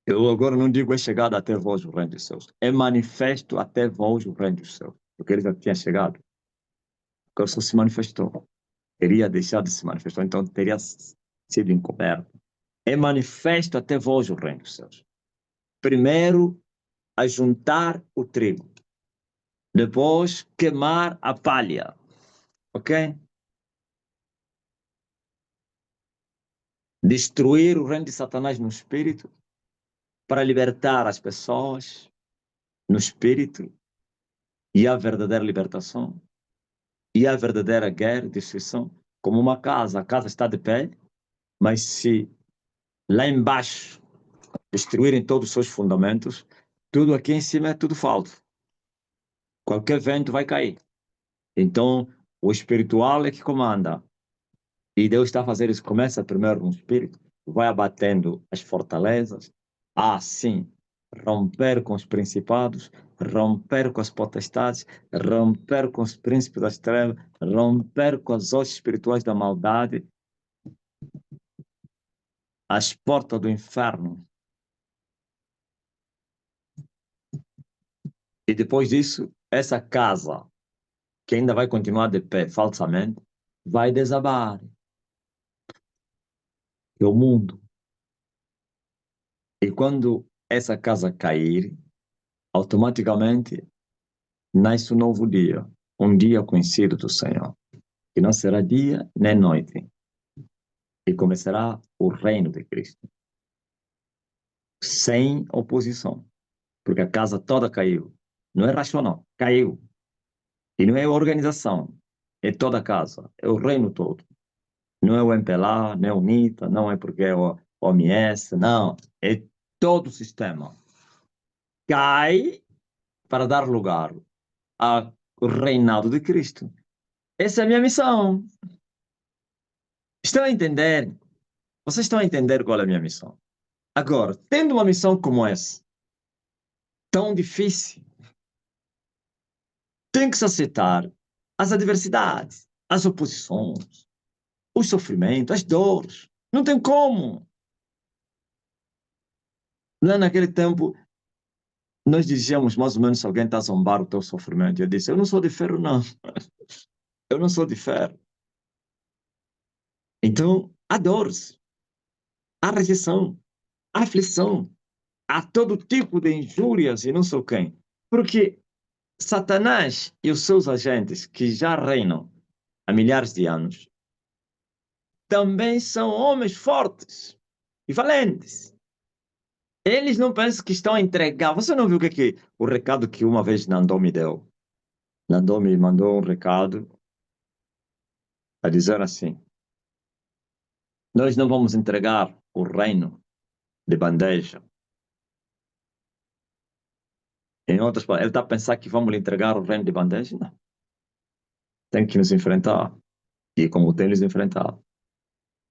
Eu agora não digo é chegado até vós o reino dos céus. É manifesto até vós o reino dos céus. Porque ele já tinha chegado. Porque só se manifestou. Teria deixado de se manifestar, então teria sido encoberto. É manifesto até vós o reino dos céus. Primeiro, ajuntar o trigo. Depois, queimar a palha. Ok? Destruir o reino de Satanás no espírito para libertar as pessoas no espírito e a verdadeira libertação e a verdadeira guerra, destruição, como uma casa. A casa está de pé, mas se lá embaixo destruírem todos os seus fundamentos, tudo aqui em cima é tudo falso. Qualquer vento vai cair. Então, o espiritual é que comanda. E Deus está a fazer isso. Começa primeiro no espírito, vai abatendo as fortalezas. Sim, romper com os principados, romper com as potestades, romper com os príncipes das trevas, romper com as hostes espirituais da maldade, as portas do inferno. E depois disso, essa casa, que ainda vai continuar de pé falsamente, vai desabar. É o mundo. E quando essa casa cair, automaticamente nasce um novo dia, um dia conhecido do Senhor, que não será dia nem noite, e começará o reino de Cristo, sem oposição, porque a casa toda caiu. Não é racional, caiu. E não é organização, é toda a casa, é o reino todo. Não é o MPLA, não é o NITA, não é porque é o OMS, não, é todo o sistema. Cai para dar lugar ao reinado de Cristo. Essa é a minha missão. Estão a entender? Vocês estão a entender qual é a minha missão? Agora, tendo uma missão como essa, tão difícil, tem que se aceitar as adversidades, as oposições, os sofrimentos, as dores. Não tem como. Lá naquele tempo, nós dizíamos mais ou menos se alguém está a zombar o teu sofrimento. Eu disse, eu não sou de ferro, não. Eu não sou de ferro. Então, há dores, há rejeição, há aflição, há todo tipo de injúrias e não sei quem. Porque Satanás e os seus agentes, que já reinam há milhares de anos, também são homens fortes e valentes. Eles não pensam que estão a entregar. Você não viu o recado que uma vez Nandô me deu? Nandô me mandou um recado a dizer assim: nós não vamos entregar o reino de bandeja. Em outras palavras, ele está a pensar que vamos lhe entregar o reino de bandeja? Não. Tem que nos enfrentar. E como tem nos enfrentado.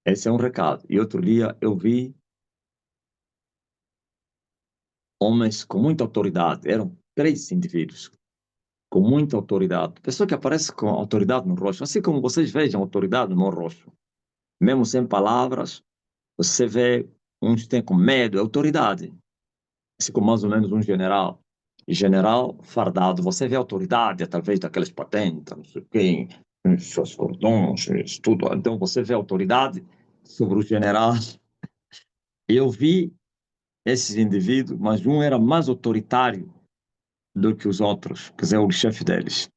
Esse é um recado. E outro dia eu vi homens com muita autoridade. Eram 3 indivíduos com muita autoridade. Pessoa que aparece com autoridade no rosto. Assim como vocês vejam autoridade no meu rosto. Mesmo sem palavras, você vê uns têm com medo, autoridade. Assim como mais ou menos um general. E general fardado, você vê autoridade através daquelas patentes, não sei o quê, seus cordões, isso tudo. Então você vê autoridade sobre o general. Eu vi esses indivíduos, mas um era mais autoritário do que os outros, quer dizer, o chefe deles.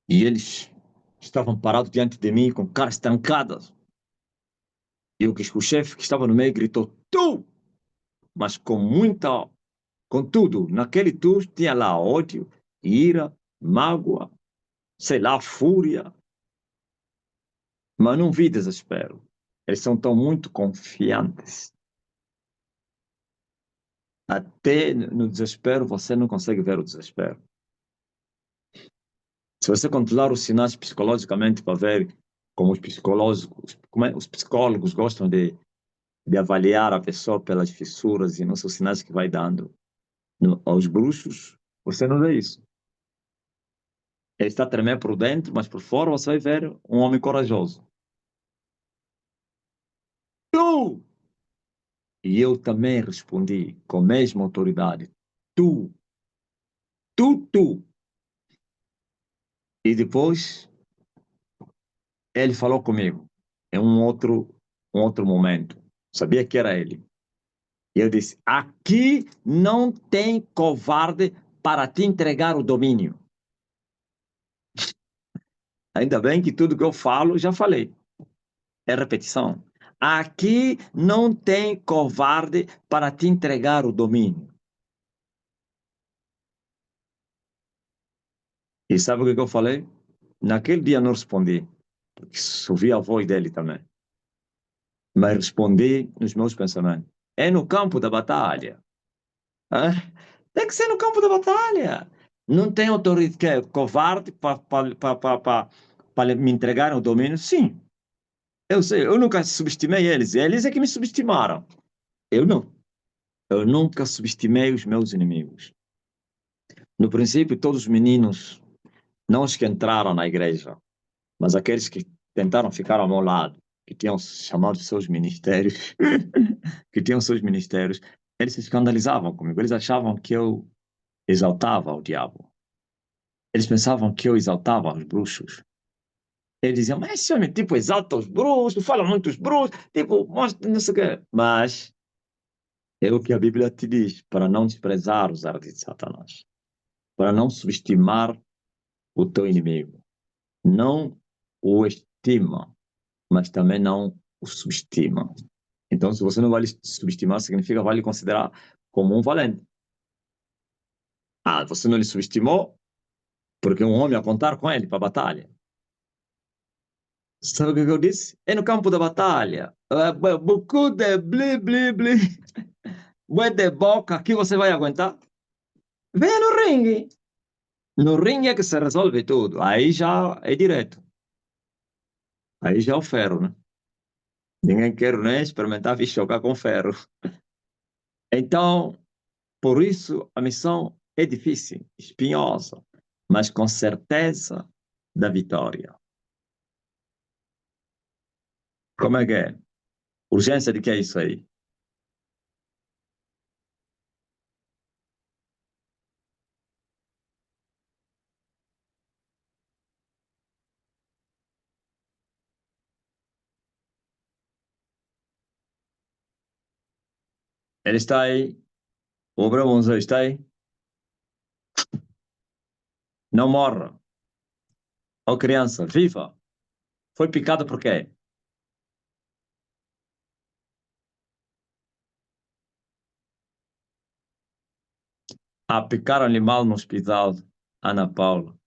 E eles estavam parados diante de mim com caras trancadas. E o chefe que estava no meio gritou, tu! Mas com muita. Contudo, naquele tu tinha lá ódio, ira, mágoa, sei lá, fúria. Mas não vi desespero. Eles são tão muito confiantes. Até no desespero você não consegue ver o desespero. Se você controlar os sinais psicologicamente para ver como os psicólogos gostam de avaliar a pessoa pelas fissuras e não os sinais que vai dando aos bruxos, você não vê isso. Ele está tremendo por dentro, mas por fora você vai ver um homem corajoso. Tu! E eu também respondi com a mesma autoridade. Tu! Tu! E depois ele falou comigo em um outro momento. Sabia que era ele. E eu disse: aqui não tem covarde para te entregar o domínio. Ainda bem que tudo que eu falo, já falei. É repetição. Aqui não tem covarde para te entregar o domínio. E sabe o que eu falei? Naquele dia não respondi, porque ouvi a voz dele também. Mas respondi nos meus pensamentos. É no campo da batalha. Ah, tem que ser no campo da batalha. Não tem autoridade que é covarde para me entregar o domínio? Sim, eu sei. Eu nunca subestimei eles. Eles é que me subestimaram. Eu não. Eu nunca subestimei os meus inimigos. No princípio, todos os meninos, não os que entraram na igreja, mas aqueles que tentaram ficar ao meu lado, que tinham chamado seus ministérios, que tinham seus ministérios, eles se escandalizavam comigo. Eles achavam que eu exaltava o diabo. Eles pensavam que eu exaltava os bruxos. Eles diziam, mas esse homem, tipo, exalta os bruxos, fala muito os bruxos, tipo, mostra, não sei o quê. Mas é o que a Bíblia te diz, para não desprezar os ardis de Satanás, para não subestimar o teu inimigo. Não o estima, mas também não o subestima. Então, se você não vai lhe subestimar, significa vai lhe considerar como um valente. Ah, você não lhe subestimou porque um homem a contar com ele para a batalha. Sabe o que eu disse? É no campo da batalha. Beaucoup de bli, bli, bli. Bué de boca, que você vai aguentar? Venha no ringue. No ringue é que se resolve tudo. Aí já é direto. Aí já é o ferro, né? Ninguém quer nem experimentar vir chocar com ferro. Então, por isso, a missão é difícil, espinhosa, mas com certeza da vitória. Como é que é? Urgência de que é isso aí? Ele está aí. O Bravonzão está aí. Não morra. Ó criança, viva. Foi picado por quê? Picaram-lhe mal no hospital Ana Paula.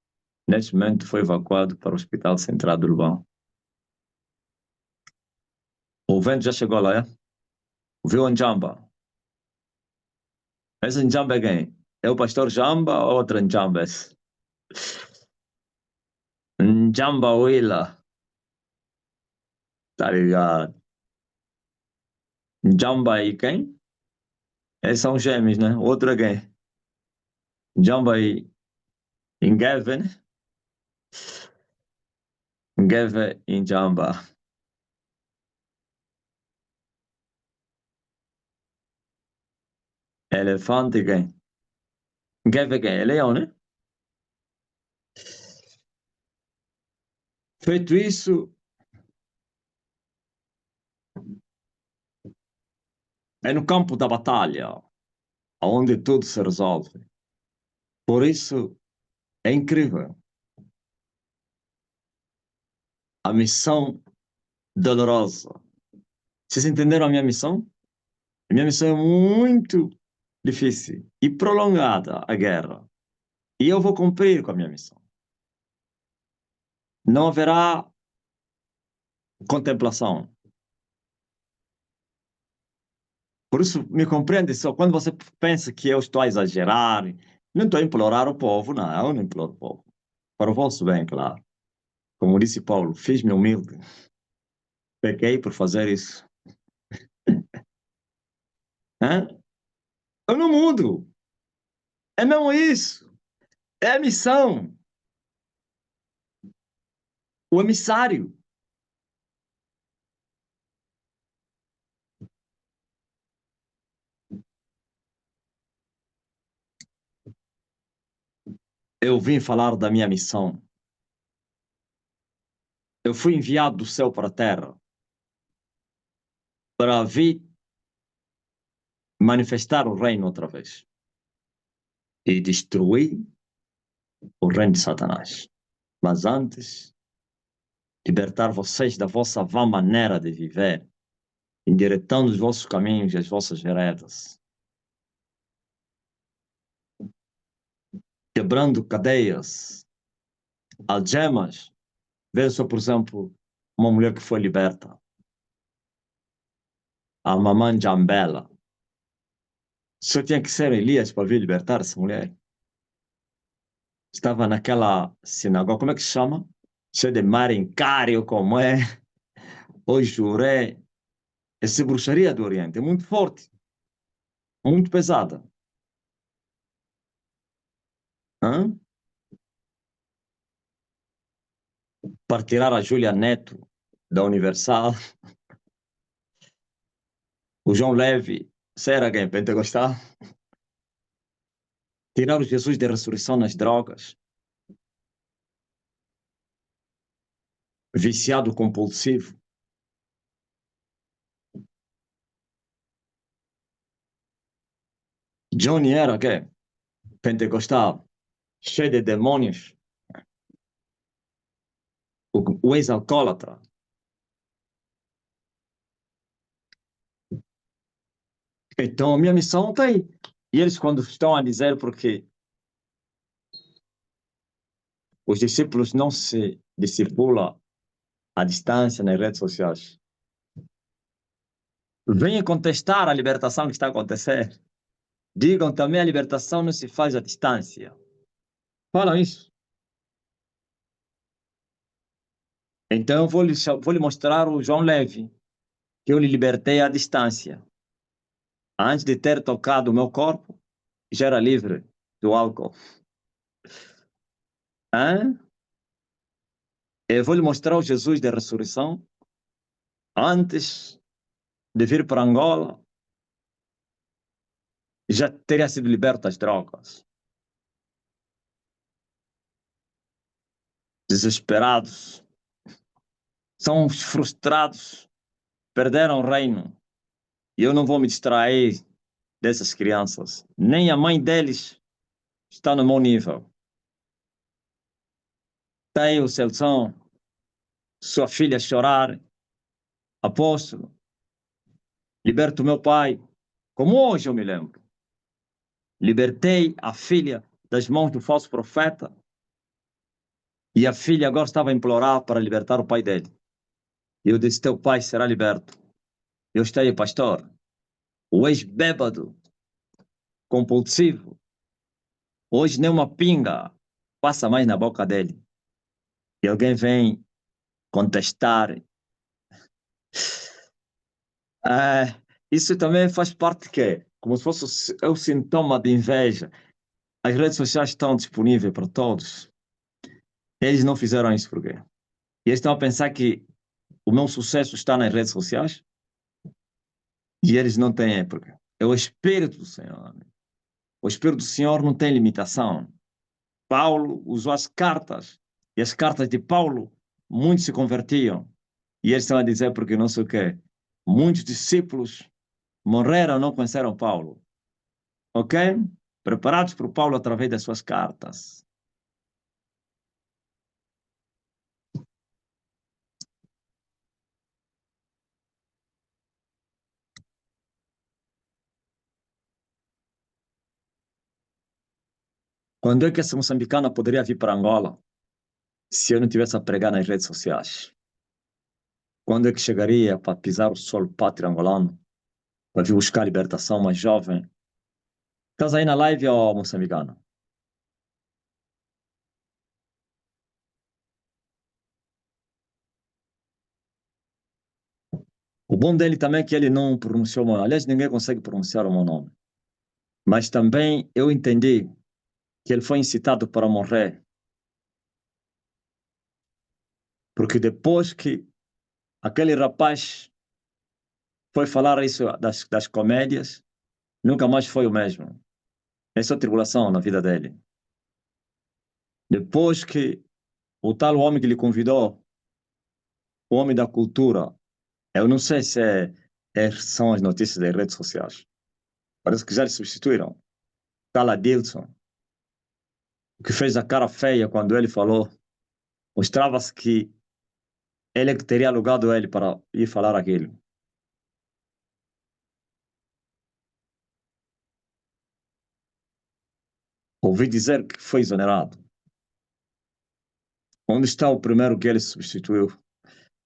Neste momento foi evacuado para o Hospital Central do Urbão. O vento já chegou lá, é? Viu o Njamba? Esse Njamba é quem? É o pastor Jamba ou outro Njamba esse? Njamba Willa. Tá ligado? Njamba e quem? Esses são gêmeos, né? O outro é quem? Njamba e Ngeve, né? Ngeve e Njamba. Elefante e quem? Ngeve é quem? É leão, né? Feito isso, é no campo da batalha, onde tudo se resolve. Por isso, é incrível. A missão dolorosa. Vocês entenderam a minha missão? A minha missão é muito difícil e prolongada, a guerra. E eu vou cumprir com a minha missão. Não haverá contemplação. Por isso, me compreende só quando você pensa que eu estou a exagerar, não estou a implorar o povo, não, eu não imploro o povo. Para o vosso bem, claro. Como disse Paulo, fiz-me humilde. Pequei por fazer isso. Hã? Eu não mudo. É mesmo isso. É a missão. O emissário. Eu vim falar da minha missão. Eu fui enviado do céu para a terra para vir manifestar o reino outra vez e destruir o reino de Satanás. Mas antes, libertar vocês da vossa vã maneira de viver, endireitando os vossos caminhos e as vossas veredas, quebrando cadeias, algemas. Veja, por exemplo, uma mulher que foi liberta, a mamãe Jambela. Só tinha que ser Elias para vir libertar essa mulher. Estava naquela sinagoga, como é que se chama? Cheio de marincário, como é? O juré. Essa bruxaria do Oriente é muito forte, muito pesada. Hã? Para tirar a Júlia Neto da Universal, o João Leve, será quem? Pentecostal? Tirar o Jesus da ressurreição nas drogas, viciado compulsivo. Johnny era quê? Pentecostal, cheio de demônios, o ex-alcoólatra. Então, a minha missão está aí. E eles, quando estão a dizer porque os discípulos não se discipulam à distância nas redes sociais, venham contestar a libertação que está a acontecer. Digam também a libertação não se faz à distância. Falam isso. Então, eu vou lhe mostrar o João Leve, que eu lhe libertei à distância. Antes de ter tocado o meu corpo, já era livre do álcool. Hã? Eu vou lhe mostrar o Jesus da ressurreição antes de vir para Angola, já teria sido liberto das drogas. Desesperados, são os frustrados, perderam o reino. E eu não vou me distrair dessas crianças. Nem a mãe deles está no meu nível. Está aí o Celção, sua filha chorar. Apóstolo, liberto meu pai. Como hoje eu me lembro. Libertei a filha das mãos do falso profeta. E a filha agora estava a implorar para libertar o pai dele. E eu disse, teu pai será liberto. Eu estou aí, pastor. O ex-bêbado, compulsivo, hoje nem uma pinga passa mais na boca dele. E alguém vem contestar. Isso também faz parte que é como se fosse o sintoma de inveja. As redes sociais estão disponíveis para todos. Eles não fizeram isso por quê? E eles estão a pensar que o meu sucesso está nas redes sociais e eles não têm, porque é o Espírito do Senhor. O Espírito do Senhor não tem limitação. Paulo usou as cartas e as cartas de Paulo, muitos se convertiam. E eles estão a dizer porque não sei o quê. Muitos discípulos morreram, não conheceram Paulo. Ok? Preparados por Paulo através das suas cartas. Quando é que essa moçambicana poderia vir para Angola se eu não tivesse a pregar nas redes sociais? Quando é que chegaria para pisar o solo pátrio angolano? Para vir buscar a libertação mais jovem? Estás aí na live, ó, moçambicano? O bom dele também é que ele não pronunciou o meu nome. Aliás, ninguém consegue pronunciar o meu nome. Mas também eu entendi que ele foi incitado para morrer. Porque depois que aquele rapaz foi falar isso das comédias, nunca mais foi o mesmo. Essa é a tribulação na vida dele. Depois que o tal homem que lhe convidou, o homem da cultura, eu não sei se são as notícias das redes sociais. Parece que já lhe substituíram. Tal Adilson, que fez a cara feia quando ele falou, mostrava-se que ele é que teria alugado ele para ir falar aquilo. Ouvi dizer que foi exonerado. Onde está o primeiro que ele substituiu?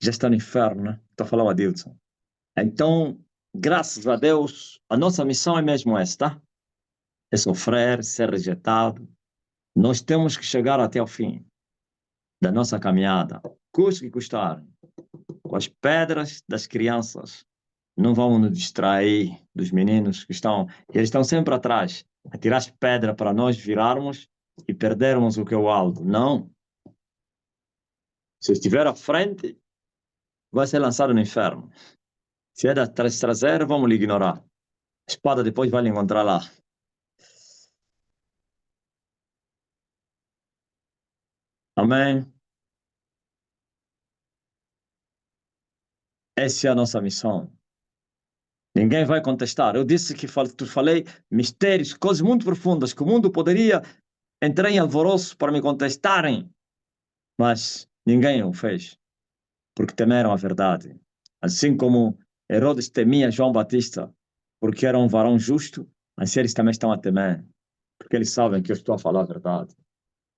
Já está no inferno, né? Está falando Adilson. Então, graças a Deus, a nossa missão é mesmo esta, tá? É sofrer, ser rejeitado. Nós temos que chegar até o fim da nossa caminhada, custe que custar, com as pedras das crianças. Não vamos nos distrair dos meninos eles estão sempre atrás, a tirar as pedras para nós virarmos e perdermos o que é o alto. Não. Se estiver à frente, vai ser lançado no inferno. Se é da traseira, vamos lhe ignorar. A espada depois vai lhe encontrar lá. Amém? Essa é a nossa missão. Ninguém vai contestar. Eu disse que falei mistérios, coisas muito profundas que o mundo poderia entrar em alvoroço para me contestarem, mas ninguém o fez, porque temeram a verdade. Assim como Herodes temia João Batista, porque era um varão justo, assim eles também estão a temer, porque eles sabem que eu estou a falar a verdade.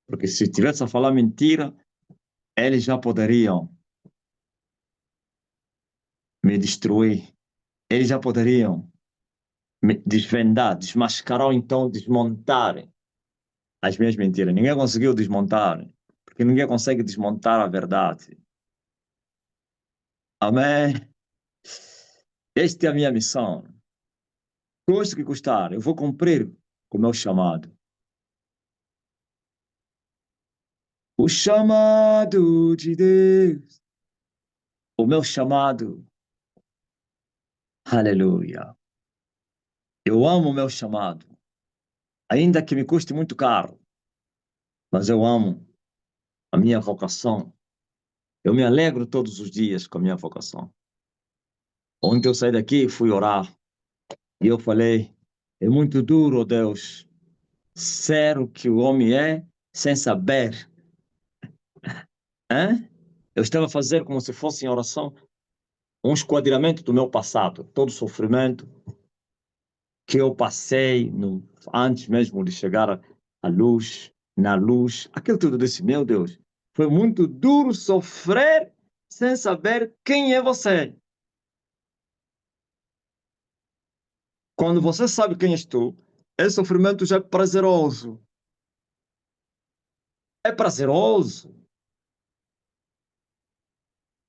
Porque se tivesse a falar mentira, eles já poderiam me destruir. Eles já poderiam me desvendar, desmascarar ou então desmontar as minhas mentiras. Ninguém conseguiu desmontar, porque ninguém consegue desmontar a verdade. Amém? Esta é a minha missão. Custe o que custar, eu vou cumprir com o meu chamado. O chamado de Deus. O meu chamado Aleluia. Eu amo o meu chamado, ainda que me custe muito caro, mas eu amo a minha vocação. Eu me alegro todos os dias com a minha vocação. Ontem eu saí daqui e fui orar, e eu falei, é muito duro, ó Deus, ser o que o homem é sem saber. Hein? Eu estava a fazer como se fosse em oração um esquadramento do meu passado, todo o sofrimento que eu passei antes mesmo de chegar à luz, na luz, aquilo tudo. Eu disse, meu Deus, foi muito duro sofrer sem saber quem é você. Quando você sabe quem és tu, esse sofrimento já é prazeroso. É prazeroso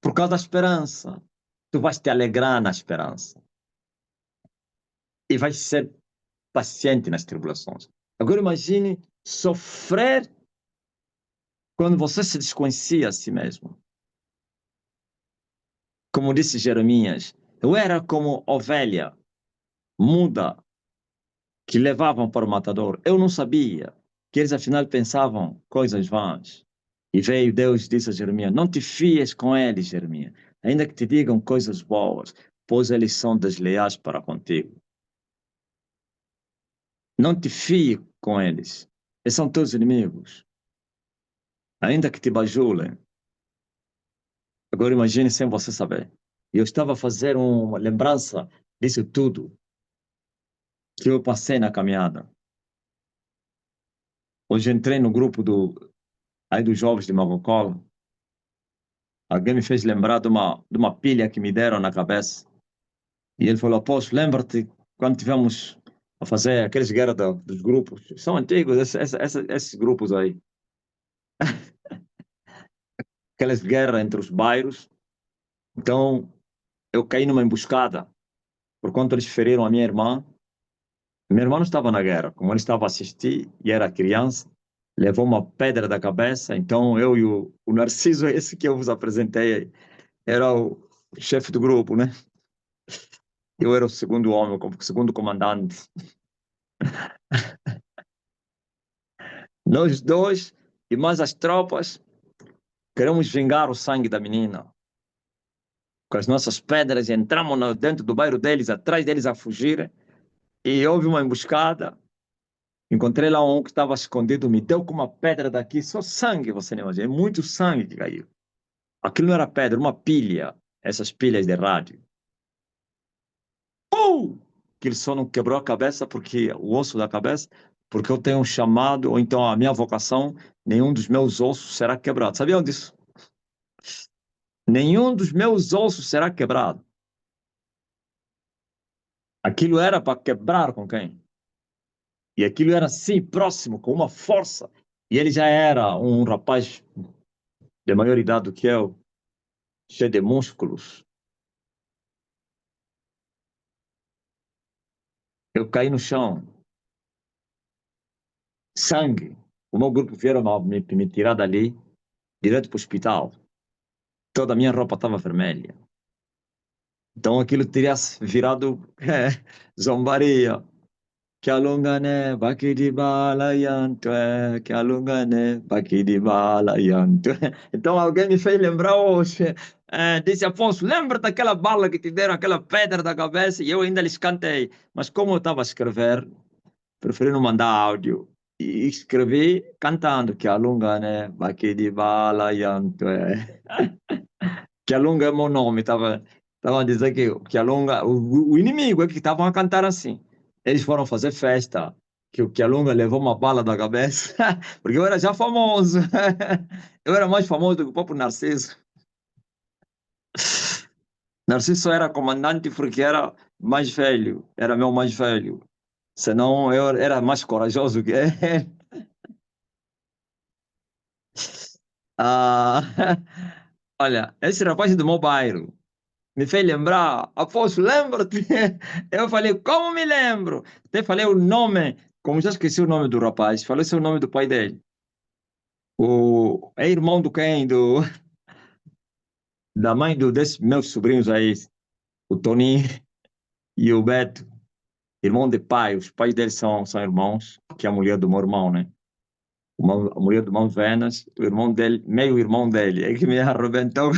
por causa da esperança. Tu vais te alegrar na esperança e vais ser paciente nas tribulações. Agora imagine sofrer quando você se desconhecia a si mesmo. Como disse Jeremias, eu era como ovelha muda que levavam para o matador. Eu não sabia que eles afinal pensavam coisas vãs. E veio Deus e disse a Jeremias, não te fies com eles, Jeremias, ainda que te digam coisas boas, pois eles são desleais para contigo. Não te fie com eles, eles são teus inimigos, ainda que te bajulem. Agora imagine sem você saber. Eu estava a fazer uma lembrança disso tudo que eu passei na caminhada. Hoje entrei no grupo aí dos jovens de Magocola. Alguém me fez lembrar de uma pilha que me deram na cabeça. E ele falou, apóstolo, lembra-te quando tivemos a fazer aqueles guerras dos grupos. São antigos esses grupos aí. Aquelas guerras entre os bairros. Então, eu caí numa emboscada. Por quanto eles feriram a minha irmã. Minha irmã não estava na guerra. Como ele estava a assistir e era criança, levou uma pedra da cabeça. Então, eu e o Narciso, esse que eu vos apresentei, era o chefe do grupo, né? Eu era o segundo homem, o segundo comandante. Nós dois e mais as tropas queremos vingar o sangue da menina. Com as nossas pedras, entramos dentro do bairro deles, atrás deles a fugir. E houve uma emboscada. Encontrei lá um que estava escondido, me deu com uma pedra daqui, só sangue, você não imagina, muito sangue que caiu. Aquilo não era pedra, uma pilha, essas pilhas de rádio. Que ele só não quebrou a cabeça porque o osso da cabeça, porque eu tenho um chamado, ou então a minha vocação, nenhum dos meus ossos será quebrado. Sabiam disso? Nenhum dos meus ossos será quebrado. Aquilo era para quebrar com quem? E aquilo era assim, próximo, com uma força. E ele já era um rapaz de maior idade do que eu, cheio de músculos. Eu caí no chão, sangue. O meu grupo vieram me tirar dali, direto para o hospital. Toda a minha roupa estava vermelha. Então aquilo teria virado zombaria. Que alongane, baki di balayanto, que alongane, baki di balayanto. Então alguém me fez lembrar hoje. Disse, Afonso, lembra daquela bala que te deram, aquela pedra da cabeça? E eu ainda lhes cantei. Mas como eu estava a escrever, preferi não mandar áudio. E escrevi cantando, que alongane, baki di balayanto. Que alonga é meu nome. Tava a dizer que alonga, o inimigo é que estavam a cantar assim. Eles foram fazer festa, que o Kialunga levou uma bala da cabeça, porque eu era já famoso. Eu era mais famoso do que o próprio Narciso. Narciso só era comandante porque era mais velho, era meu mais velho. Senão eu era mais corajoso que ele. Ah, olha, esse rapaz do meu bairro me fez lembrar, Afonso, lembra-te? Eu falei, como me lembro? Até falei o nome, como já esqueci o nome do rapaz, falei o nome do pai dele. É irmão do quem? Da mãe desses meus sobrinhos aí, o Toninho. E o Beto, irmão de pai, os pais deles são irmãos, que é a mulher do meu irmão, né? A mulher do irmão Venas, o irmão dele, meio irmão dele, é que me arrebentou.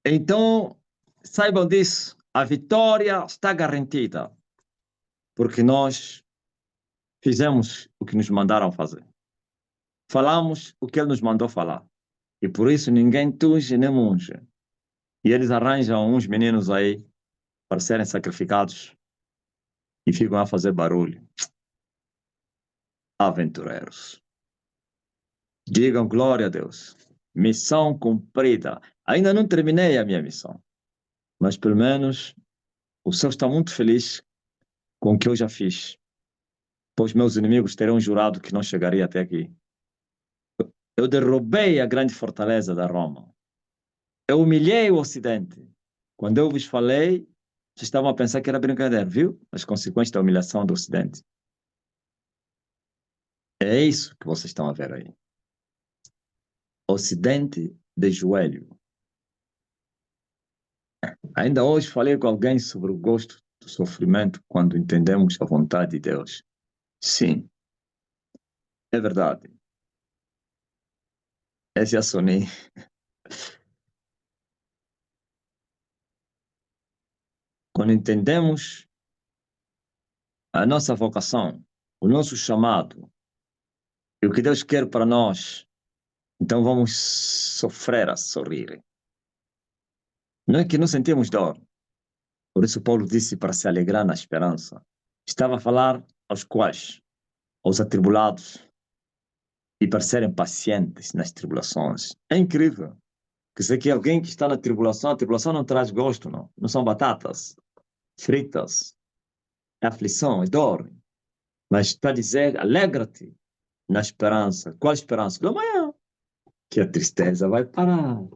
Então, saibam disso, a vitória está garantida, porque nós fizemos o que nos mandaram fazer. Falamos o que ele nos mandou falar. E por isso ninguém tunge nem munge. E eles arranjam uns meninos aí para serem sacrificados e ficam a fazer barulho. Aventureiros. Digam glória a Deus. Missão cumprida. Ainda não terminei a minha missão, mas pelo menos o céu está muito feliz com o que eu já fiz. Pois meus inimigos terão jurado que não chegaria até aqui. Eu derrubei a grande fortaleza da Roma. Eu humilhei o Ocidente. Quando eu vos falei, vocês estavam a pensar que era brincadeira, viu? As consequências da humilhação do Ocidente. É isso que vocês estão a ver aí. Ocidente de joelho. Ainda hoje falei com alguém sobre o gosto do sofrimento quando entendemos a vontade de Deus. Sim, é verdade. Esse é a Sony. Quando entendemos a nossa vocação, o nosso chamado e o que Deus quer para nós, então vamos sofrer a sorrir. Não é que não sentimos dor. Por isso Paulo disse para se alegrar na esperança. Estava a falar aos quais? Aos atribulados e para serem pacientes nas tribulações. É incrível. Quer dizer que alguém que está na tribulação, a tribulação não traz gosto, não. Não são batatas fritas. É aflição, é dor. Mas está a dizer, alegra-te na esperança. Qual esperança? Do amanhã. Que a tristeza vai parar.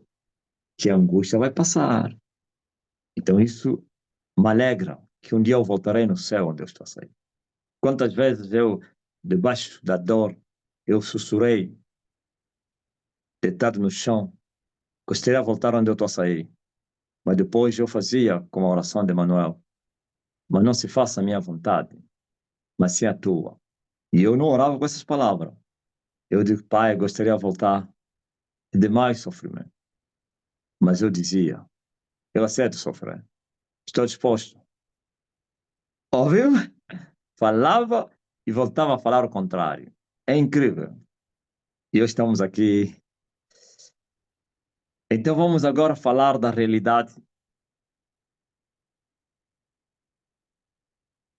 Que a angústia vai passar. Então isso me alegra. Que um dia eu voltarei no céu onde eu estou a sair. Quantas vezes eu, debaixo da dor, eu sussurrei, deitado no chão, gostaria de voltar onde eu estou a sair. Mas depois eu fazia como a oração de Manuel. Mas não se faça a minha vontade, mas sim a tua. E eu não orava com essas palavras. Eu digo, Pai, gostaria de voltar de mais sofrimento. Mas eu dizia, eu aceito sofrer. Estou disposto. Ouviu? Falava e voltava a falar o contrário. É incrível. E hoje estamos aqui. Então vamos agora falar da realidade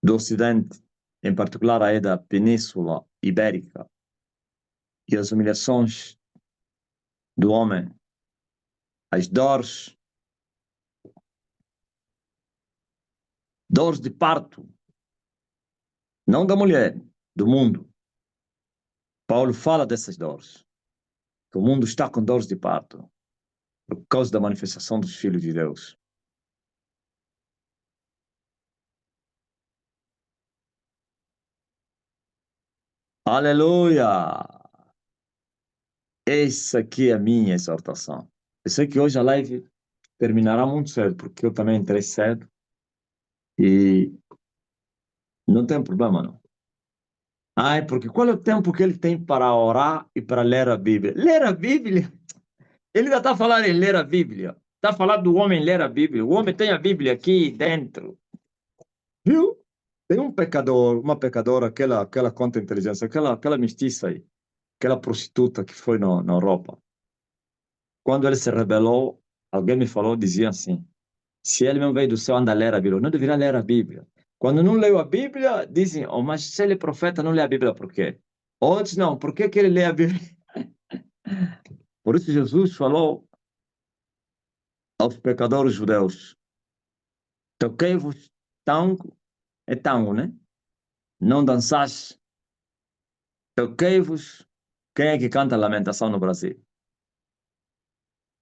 do Ocidente, em particular aí da Península Ibérica, e as humilhações do homem, as dores de parto, não da mulher, do mundo. Paulo fala dessas dores, que o mundo está com dores de parto, por causa da manifestação dos filhos de Deus. Aleluia! Essa aqui é a minha exortação. Eu sei que hoje a live terminará muito cedo, porque eu também entrei cedo e não tem problema, não. Ai, porque qual é o tempo que ele tem para orar e para ler a Bíblia? Ler a Bíblia? Ele ainda está falando em ler a Bíblia. Está falando do homem ler a Bíblia. O homem tem a Bíblia aqui dentro. Viu? Tem um pecador, uma pecadora, aquela conta inteligência, aquela mestiça aí, aquela prostituta que foi na Europa. Quando ele se rebelou, alguém me falou, dizia assim, se ele mesmo veio do céu, anda a ler a Bíblia. Não deveria ler a Bíblia. Quando não leu a Bíblia, dizem, oh, mas se ele é profeta, não lê a Bíblia por quê? Outros não, por que que ele lê a Bíblia? Por isso Jesus falou aos pecadores judeus, toquei-vos tango, é tango, né? Não dançais, toquei-vos. Quem é que canta lamentação no Brasil?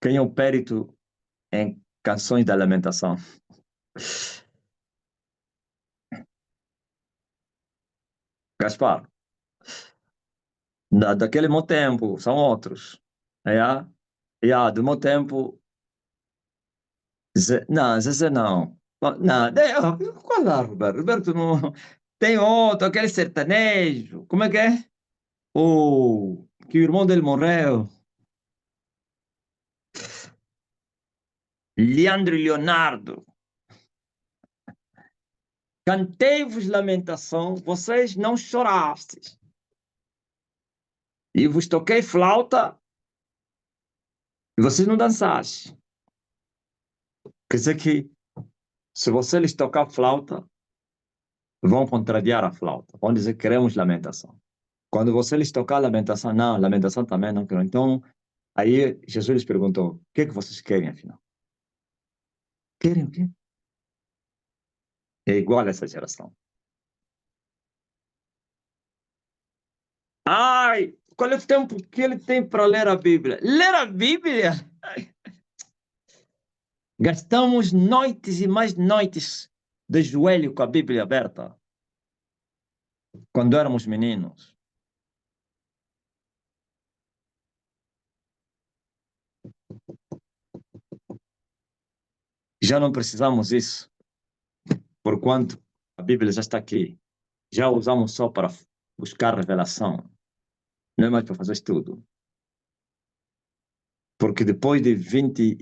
Quem é o périto em canções da lamentação? Gaspar. Daquele meu tempo, são outros. É, do meu tempo, Não, Zezé não. Não, qual lá, Roberto? Roberto não. Tem outro, aquele sertanejo. Como é que é? O que o irmão dele morreu. Leandro e Leonardo. Cantei-vos lamentação, vocês não chorastes. E vos toquei flauta, e vocês não dançaste. Quer dizer que, se você lhes tocar flauta, vão contrariar a flauta. Vão dizer que queremos lamentação. Quando você lhes tocar lamentação, não, lamentação também não quero. Então, aí Jesus lhes perguntou, o que é que vocês querem, afinal? Querem o quê? É igual a essa geração. Ai, qual é o tempo que ele tem para ler a Bíblia? Ler a Bíblia? Gastamos noites e mais noites de joelho com a Bíblia aberta, quando éramos meninos. Já não precisamos isso, porquanto a Bíblia já está aqui. Já a usamos só para buscar revelação, não é mais para fazer estudo. Porque depois de 20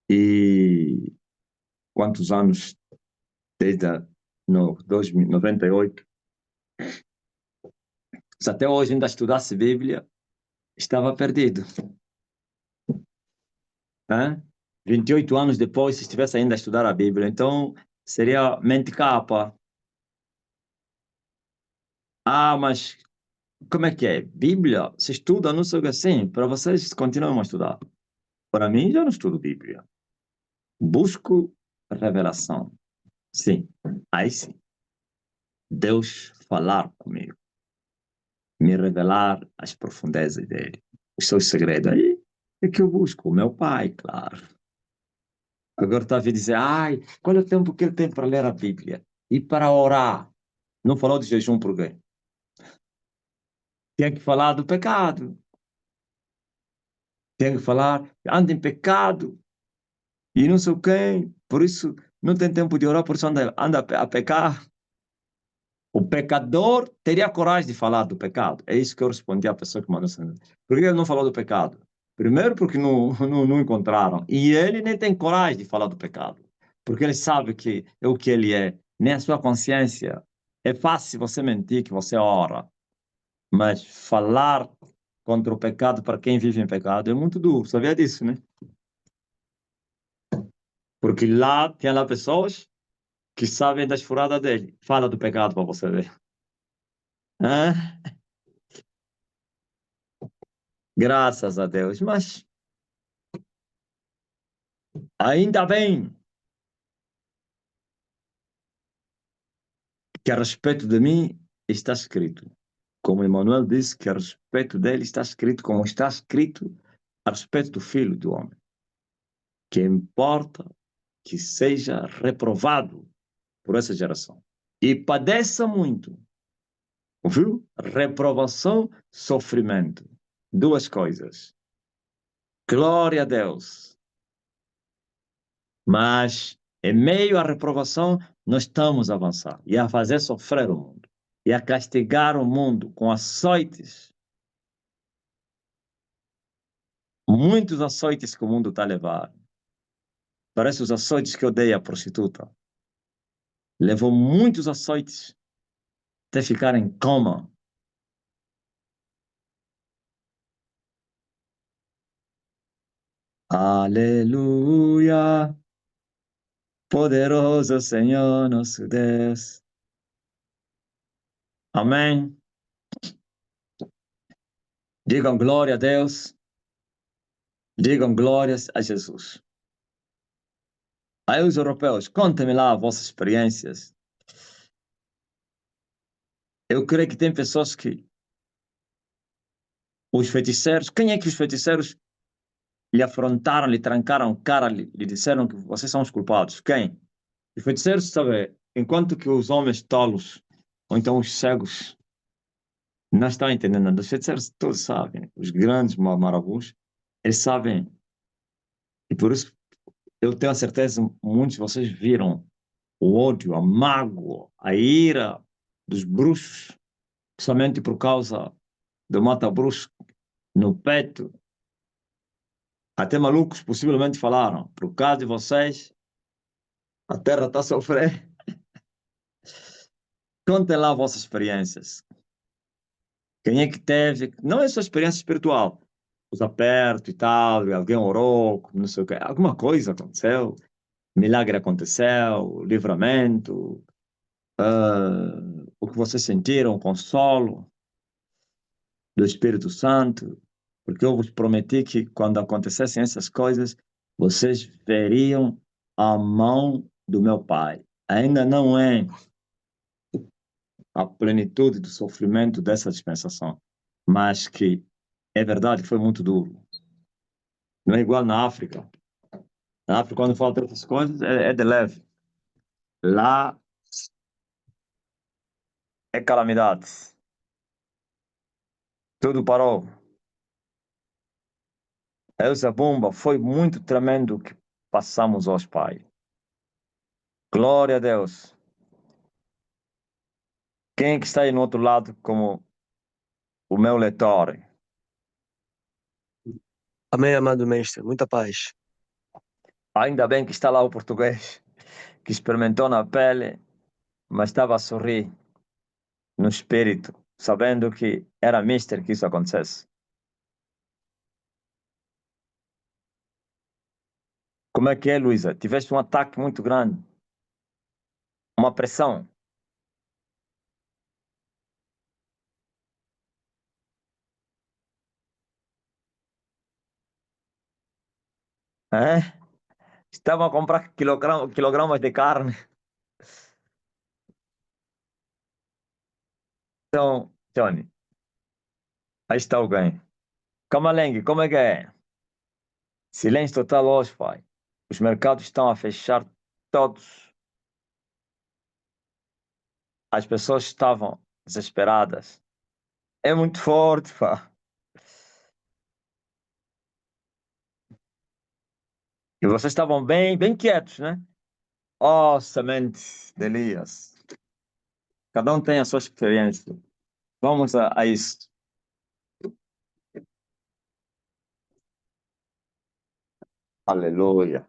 e quantos anos, desde no 98, se até hoje ainda estudasse Bíblia, estava perdido. 28 anos depois, se estivesse ainda a estudar a Bíblia, então seria mente capa. Ah, mas como é que é? Bíblia, se estuda, não sei o que assim. Para vocês, continuam a estudar. Para mim, já não estudo Bíblia. Busco revelação. Sim, aí sim. Deus falar comigo. Me revelar as profundezas dele. Os seus segredos. Aí é que eu busco. O meu pai, claro. Agora está a vir dizer, ai, qual é o tempo que ele tem para ler a Bíblia? E para orar? Não falou de jejum por quê? Tem que falar do pecado. Tem que falar, anda em pecado. E não sei o quê. Por isso, não tem tempo de orar, por isso anda a pecar. O pecador teria coragem de falar do pecado. É isso que eu respondi à pessoa que mandou essa. Por que ele não falou do pecado? Primeiro, porque não encontraram. E ele nem tem coragem de falar do pecado. Porque ele sabe que é o que ele é. Nem a sua consciência. É fácil você mentir que você ora. Mas falar contra o pecado para quem vive em pecado é muito duro. Sabia disso, né? Porque lá tem lá pessoas que sabem das furadas dele. Fala do pecado para você ver. Ah, graças a Deus. Mas ainda bem que a respeito de mim está escrito. Como Emmanuel disse, que a respeito dele está escrito, como está escrito a respeito do Filho do Homem. Que importa que seja reprovado por essa geração. E padeça muito. Ouviu? Reprovação, sofrimento. Duas coisas. Glória a Deus. Mas, em meio à reprovação, nós estamos a avançar e a fazer sofrer o mundo. E a castigar o mundo com açoites. Muitos açoites que o mundo está a levar. Parece os açoites que eu dei à prostituta. Levou muitos açoites até ficar em coma. Aleluia, poderoso Senhor nosso Deus. Amém. Digam glória a Deus. Digam glórias a Jesus. Aí os europeus, contem-me lá as vossas experiências. Eu creio que tem pessoas que os feiticeiros, quem é que os feiticeiros lhe afrontaram, lhe trancaram cara, lhe disseram que vocês são os culpados? Quem? Os feiticeiros, sabe, enquanto que os homens tolos, ou então os cegos, não estão entendendo nada. Os feiticeiros todos sabem, os grandes marabus, eles sabem. E por isso eu tenho a certeza, muitos de vocês viram o ódio, a mágoa, a ira dos bruxos, somente por causa do mata-bruxo no peito. Até malucos possivelmente falaram, por causa de vocês, a terra está a sofrer. Contem lá vossas experiências. Quem é que teve, não é só experiência espiritual, os apertos e tal, e alguém orou, não sei o quê, alguma coisa aconteceu, milagre aconteceu, livramento, o que vocês sentiram, o consolo do Espírito Santo, porque eu vos prometi que quando acontecessem essas coisas, vocês veriam a mão do meu Pai. Ainda não é a plenitude do sofrimento dessa dispensação, mas que é verdade, foi muito duro. Não é igual na África. Na África, quando faltam essas coisas, é de leve. Lá é calamidade. Tudo parou. Essa bomba foi muito tremendo o que passamos aos pais. Glória a Deus. Quem é que está aí no outro lado como o meu leitor? Amém, amado mestre. Muita paz. Ainda bem que está lá o português, que experimentou na pele, mas estava a sorrir no espírito, sabendo que era mister que isso acontecesse. Como é que é, Luísa? Tiveste um ataque muito grande, uma pressão. É? Estavam a comprar quilogramas de carne. Então, Johnny, aí está alguém. Camalengue, como é que é? Silêncio total hoje, pai. Os mercados estão a fechar todos. As pessoas estavam desesperadas. É muito forte, pá. E vocês estavam bem, bem quietos, né? Oh, semente de Elias. Cada um tem a sua experiência. Vamos a isso. Aleluia.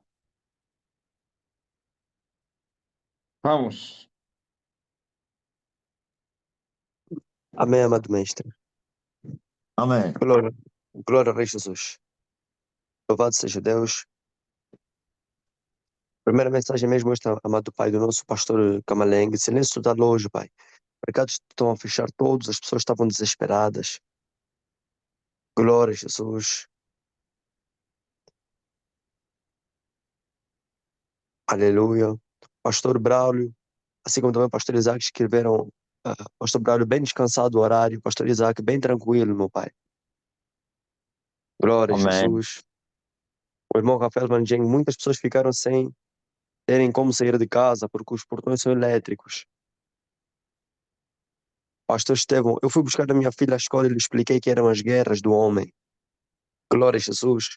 Vamos. Amém, amado mestre. Amém. Glória, glória ao Rei Jesus. Louvado seja Deus. Primeira mensagem mesmo esta, amado Pai, do nosso pastor Camaleng. Silêncio total hoje, Pai. Mercados estão a fechar todos, as pessoas estavam desesperadas. Glória a Jesus. Aleluia. Pastor Braulio, assim como também o pastor Isaac escreveram, pastor Braulio bem descansado o horário, pastor Isaac bem tranquilo, meu pai. Glória a Amém. Jesus. O irmão Rafael Manjeng, muitas pessoas ficaram sem terem como sair de casa porque os portões são elétricos. Pastor Estevão, eu fui buscar a minha filha à escola e lhe expliquei que eram as guerras do homem. Glória a Jesus.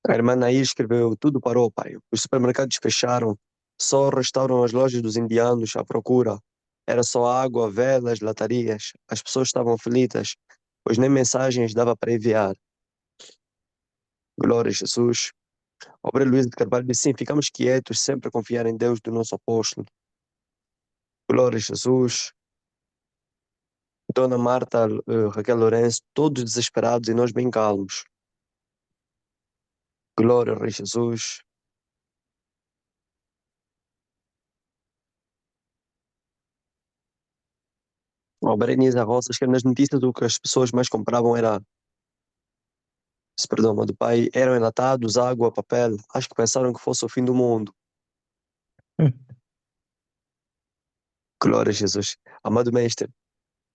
A irmã Nair escreveu, tudo parou, pai. Os supermercados fecharam, só restaram as lojas dos indianos à procura. Era só água, velas, latarias. As pessoas estavam aflitas, pois nem mensagens dava para enviar. Glória a Jesus. Obreiro Luís de Carvalho disse, sim, ficamos quietos, sempre a confiar em Deus do nosso apóstolo. Glória a Jesus. Dona Marta, Raquel Lourenço, todos desesperados e nós bem calmos. Glória ao Rei Jesus. O Berenice Roça, que nas notícias o que as pessoas mais compravam era, perdão, do pai, eram enlatados, água, papel. Acho que pensaram que fosse o fim do mundo. Glória a Jesus. Amado mestre,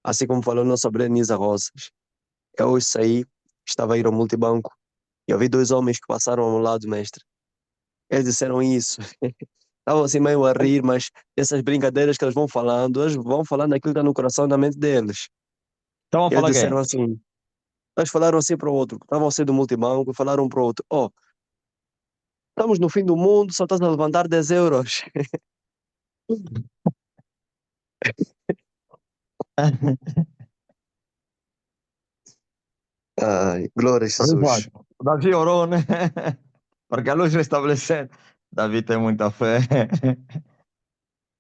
assim como falou nossa Berenice Rosas, eu hoje saí, estava a ir ao multibanco e ouvi dois homens que passaram ao meu lado, mestre. Eles disseram isso. Estavam assim meio a rir, mas essas brincadeiras que eles vão falando aquilo que está no coração e na mente deles. Então vamos Eles falar quem? disseram assim, Eles falaram assim para o outro, estavam a sair do multibanco, e falaram para o outro, oh, estamos no fim do mundo, só estás a levantar 10 euros. Ai, glória a Jesus. Exato. Davi orou, né? Porque a luz restabelecendo. Davi tem muita fé.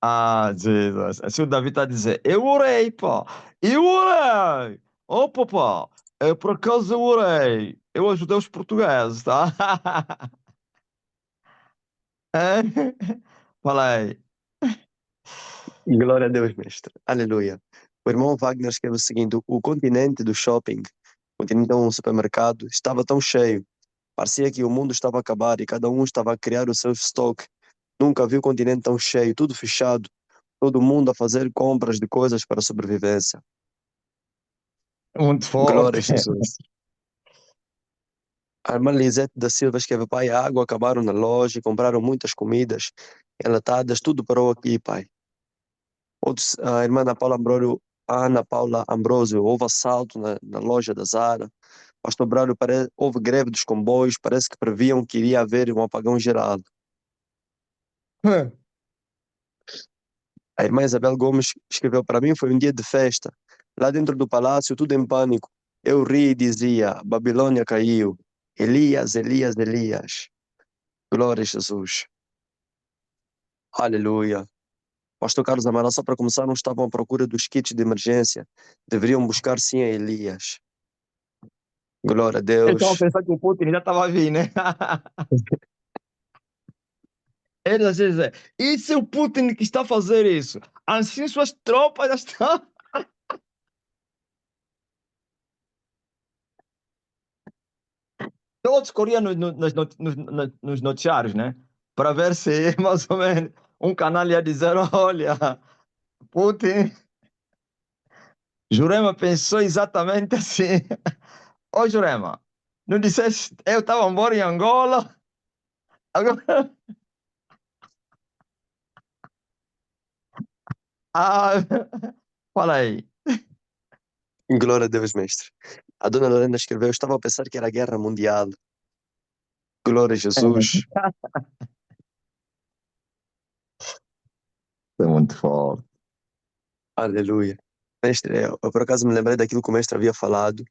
Ah, Jesus. Se o Davi está a dizer, eu orei, pá. Eu orei. Oh, papá. Por acaso eu orei. Eu ajudei os portugueses, tá? Fala aí. Glória a Deus, mestre. Aleluia. O irmão Wagner escreve o seguinte: o continente do shopping, o continente é um supermercado, estava tão cheio. Parecia que o mundo estava a acabar e cada um estava a criar o seu estoque. Nunca vi o continente tão cheio, tudo fechado, todo mundo a fazer compras de coisas para a sobrevivência. Muito Glória forte. a Jesus. A irmã Lisete da Silva escreve: pai, a água acabaram na loja e compraram muitas comidas enlatadas, tudo parou aqui, pai. Outros, a irmã Ana Paula Ambrosio, houve assalto na loja da Zara. Pastor Braulio, houve greve dos comboios, parece que previam que iria haver um apagão geral. A irmã Isabel Gomes escreveu para mim, foi um dia de festa. Lá dentro do palácio, tudo em pânico. Eu ri e dizia, Babilônia caiu. Elias, Elias, Elias. Glória a Jesus. Aleluia. Pastor Carlos Amaral, só para começar, não estavam à procura dos kits de emergência. Deveriam buscar sim a Elias. Glória a Eles estavam Deus. pensando que o Putin já estava vindo, né? Eles assim dizem, isso é o Putin que está a fazer isso. Assim suas tropas já estão. Todos corriam nos noticiários, né? Para ver se mais ou menos um canal ia dizer: olha, Putin. Jurema pensou exatamente assim. Ô, Jurema, não disseste eu estava embora em Angola? Agora. Ah, fala aí. Glória a Deus, mestre. A dona Lorena escreveu, estava a pensar que era a guerra mundial. Glória a Jesus. É muito forte. Aleluia. Mestre, eu por acaso me lembrei daquilo que o mestre havia falado.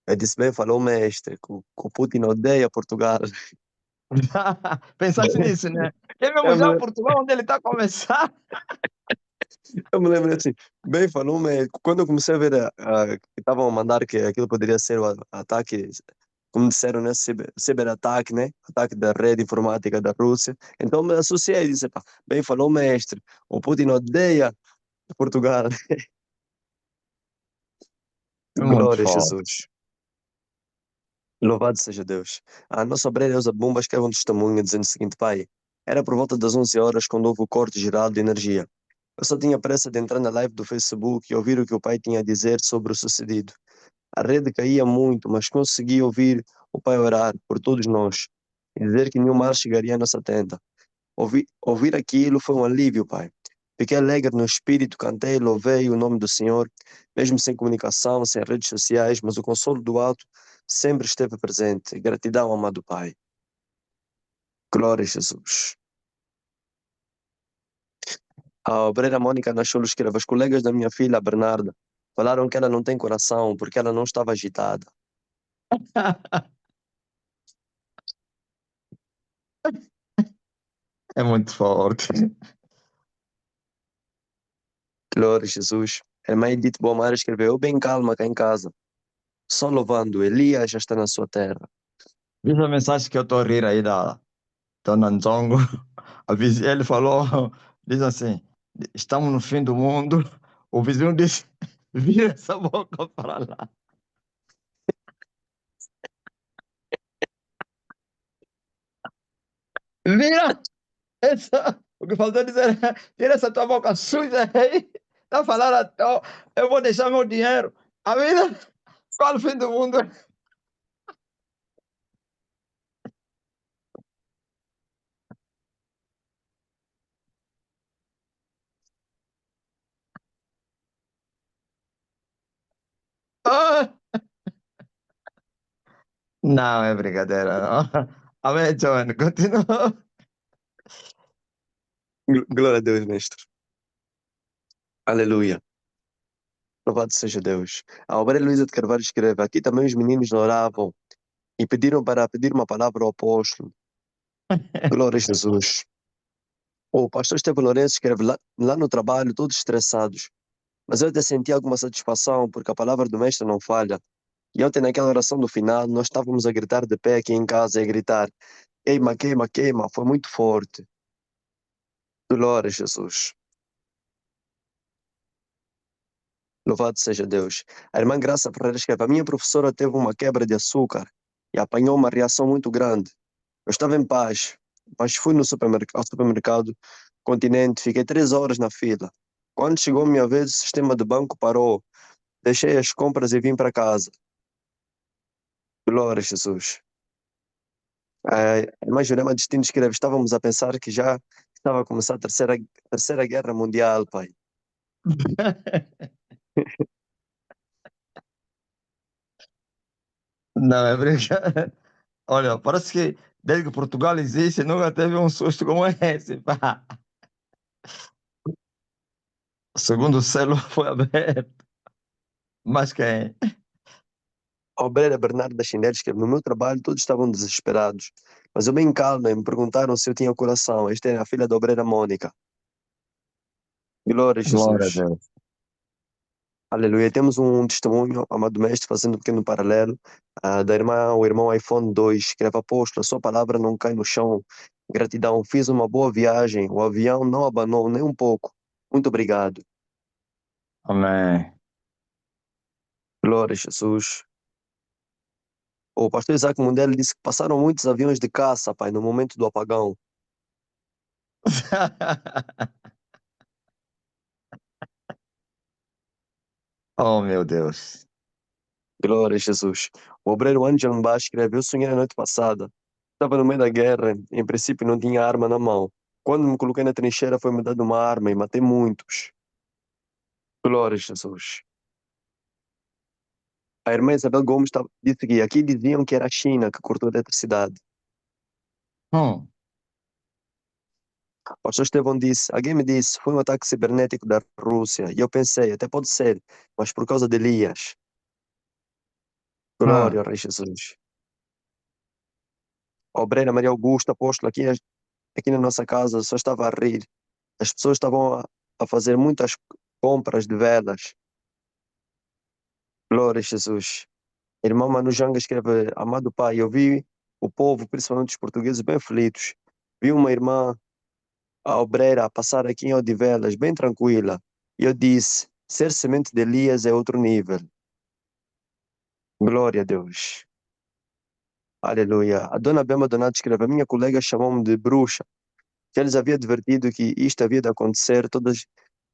Eu disse, bem, falou o mestre, que o Putin odeia Portugal. Pensaste nisso, né? É mesmo Eu me, já lem- Portugal, onde ele está a começar? eu me lembrei assim, bem, falou o mestre. Quando eu comecei a ver que estavam a mandar que aquilo poderia ser o ataque, como disseram, né, ciberataque, né? Ataque da rede informática da Rússia. Então me associei e disse, pá, bem, falou o mestre, o Putin odeia Portugal. É muito Glória a forte. Jesus. Louvado seja Deus. A nossa obreira Elza Bumba escreve um testemunho dizendo o seguinte, pai, era por volta das 11 horas quando houve o corte geral de energia. Eu só tinha pressa de entrar na live do Facebook e ouvir o que o pai tinha a dizer sobre o sucedido. A rede caía muito, mas consegui ouvir o pai orar por todos nós e dizer que nenhum mal chegaria à nossa tenda. Ouvir aquilo foi um alívio, pai. Fiquei alegre no espírito, cantei, louvei o nome do Senhor, mesmo sem comunicação, sem redes sociais, mas o consolo do alto sempre esteve presente. Gratidão, amado Pai. Glória a Jesus. A obreira Mônica Nacholo escreve: as colegas da minha filha, a Bernarda, falaram que ela não tem coração porque ela não estava agitada. É muito forte. Glória a Jesus. A irmã Edith Bomar escreveu: eu bem calma cá em casa, só louvando, Elias já está na sua terra. Diz a mensagem que eu estou a rir aí da Dona Nzongo. Ele falou, diz assim, estamos no fim do mundo. O vizinho disse, vira essa boca para lá. Vira essa... O que faltou dizer é, vira essa tua boca suja aí. Tá falando, eu vou deixar meu dinheiro. A vida, qual o fim do mundo? Ah, Não, é brincadeira, não. Amém, John, continua. Glória a Deus, mestre. Aleluia. Louvado seja Deus. A obreira Luísa de Carvalho escreve: aqui também os meninos oravam e pediram para pedir uma palavra ao apóstolo. Glória a Jesus. O pastor Estevão Lourenço escreve: lá no trabalho, todos estressados. Mas eu até senti alguma satisfação, porque a palavra do mestre não falha. E ontem, naquela oração do final, nós estávamos a gritar de pé aqui em casa, a gritar: queima, queima, queima. Foi muito forte. Glória a Jesus. Louvado seja Deus. A irmã Graça Ferreira escreve: a minha professora teve uma quebra de açúcar e apanhou uma reação muito grande. Eu estava em paz, mas fui no ao supermercado Continente, fiquei 3 horas na fila. Quando chegou a minha vez, o sistema de banco parou. Deixei as compras e vim para casa. Glória a Jesus. A irmã Jurema Destino escreve: estávamos a pensar que já estava a começar a terceira guerra mundial, pai. Não, é brincadeira. Olha, parece que desde que Portugal existe, nunca teve um susto como esse, pá. O segundo selo foi aberto. Mas quem? A obreira Bernarda Chinelli escreve: no meu trabalho todos estavam desesperados, mas eu bem calma e me perguntaram se eu tinha coração. Esta é a filha da obreira Mônica. Glória a Glória a Jesus. Deus. Aleluia. Temos um testemunho, amado mestre, fazendo um pequeno paralelo, da irmã, o irmão iPhone 2, escreve: apóstolo, a sua palavra não cai no chão. Gratidão, fiz uma boa viagem, o avião não abanou nem um pouco. Muito obrigado. Amém. Glória a Jesus. O pastor Isaac Mundelo disse que passaram muitos aviões de caça, pai, no momento do apagão. Oh, meu Deus. Glória a Jesus. O obreiro Ângelo Mbá escreve: eu sonhei a noite passada. Estava no meio da guerra, em princípio não tinha arma na mão. Quando me coloquei na trincheira, foi-me dada uma arma e matei muitos. Glória a Jesus. A irmã Isabel Gomes disse que aqui diziam que era a China que cortou a eletricidade. Hum. O pastor Estevão disse: alguém me disse, foi um ataque cibernético da Rússia. E eu pensei, até pode ser, mas por causa de Elias. Glória Hum. ao Rei Jesus. A obreira Maria Augusta, apóstolo, aqui na nossa casa, só estava a rir. As pessoas estavam a fazer muitas compras de velas. Glória a Jesus. A irmã Manu Janga escreve: amado Pai, eu vi o povo, principalmente os portugueses, bem aflitos. Vi uma irmã, a obreira, a passar aqui em Odivelas, bem tranquila. E eu disse: ser semente de Elias é outro nível. Glória a Deus. Aleluia. A dona Bema Donato escreve: a minha colega chamou-me de bruxa. Já lhes havia advertido que isto havia de acontecer todas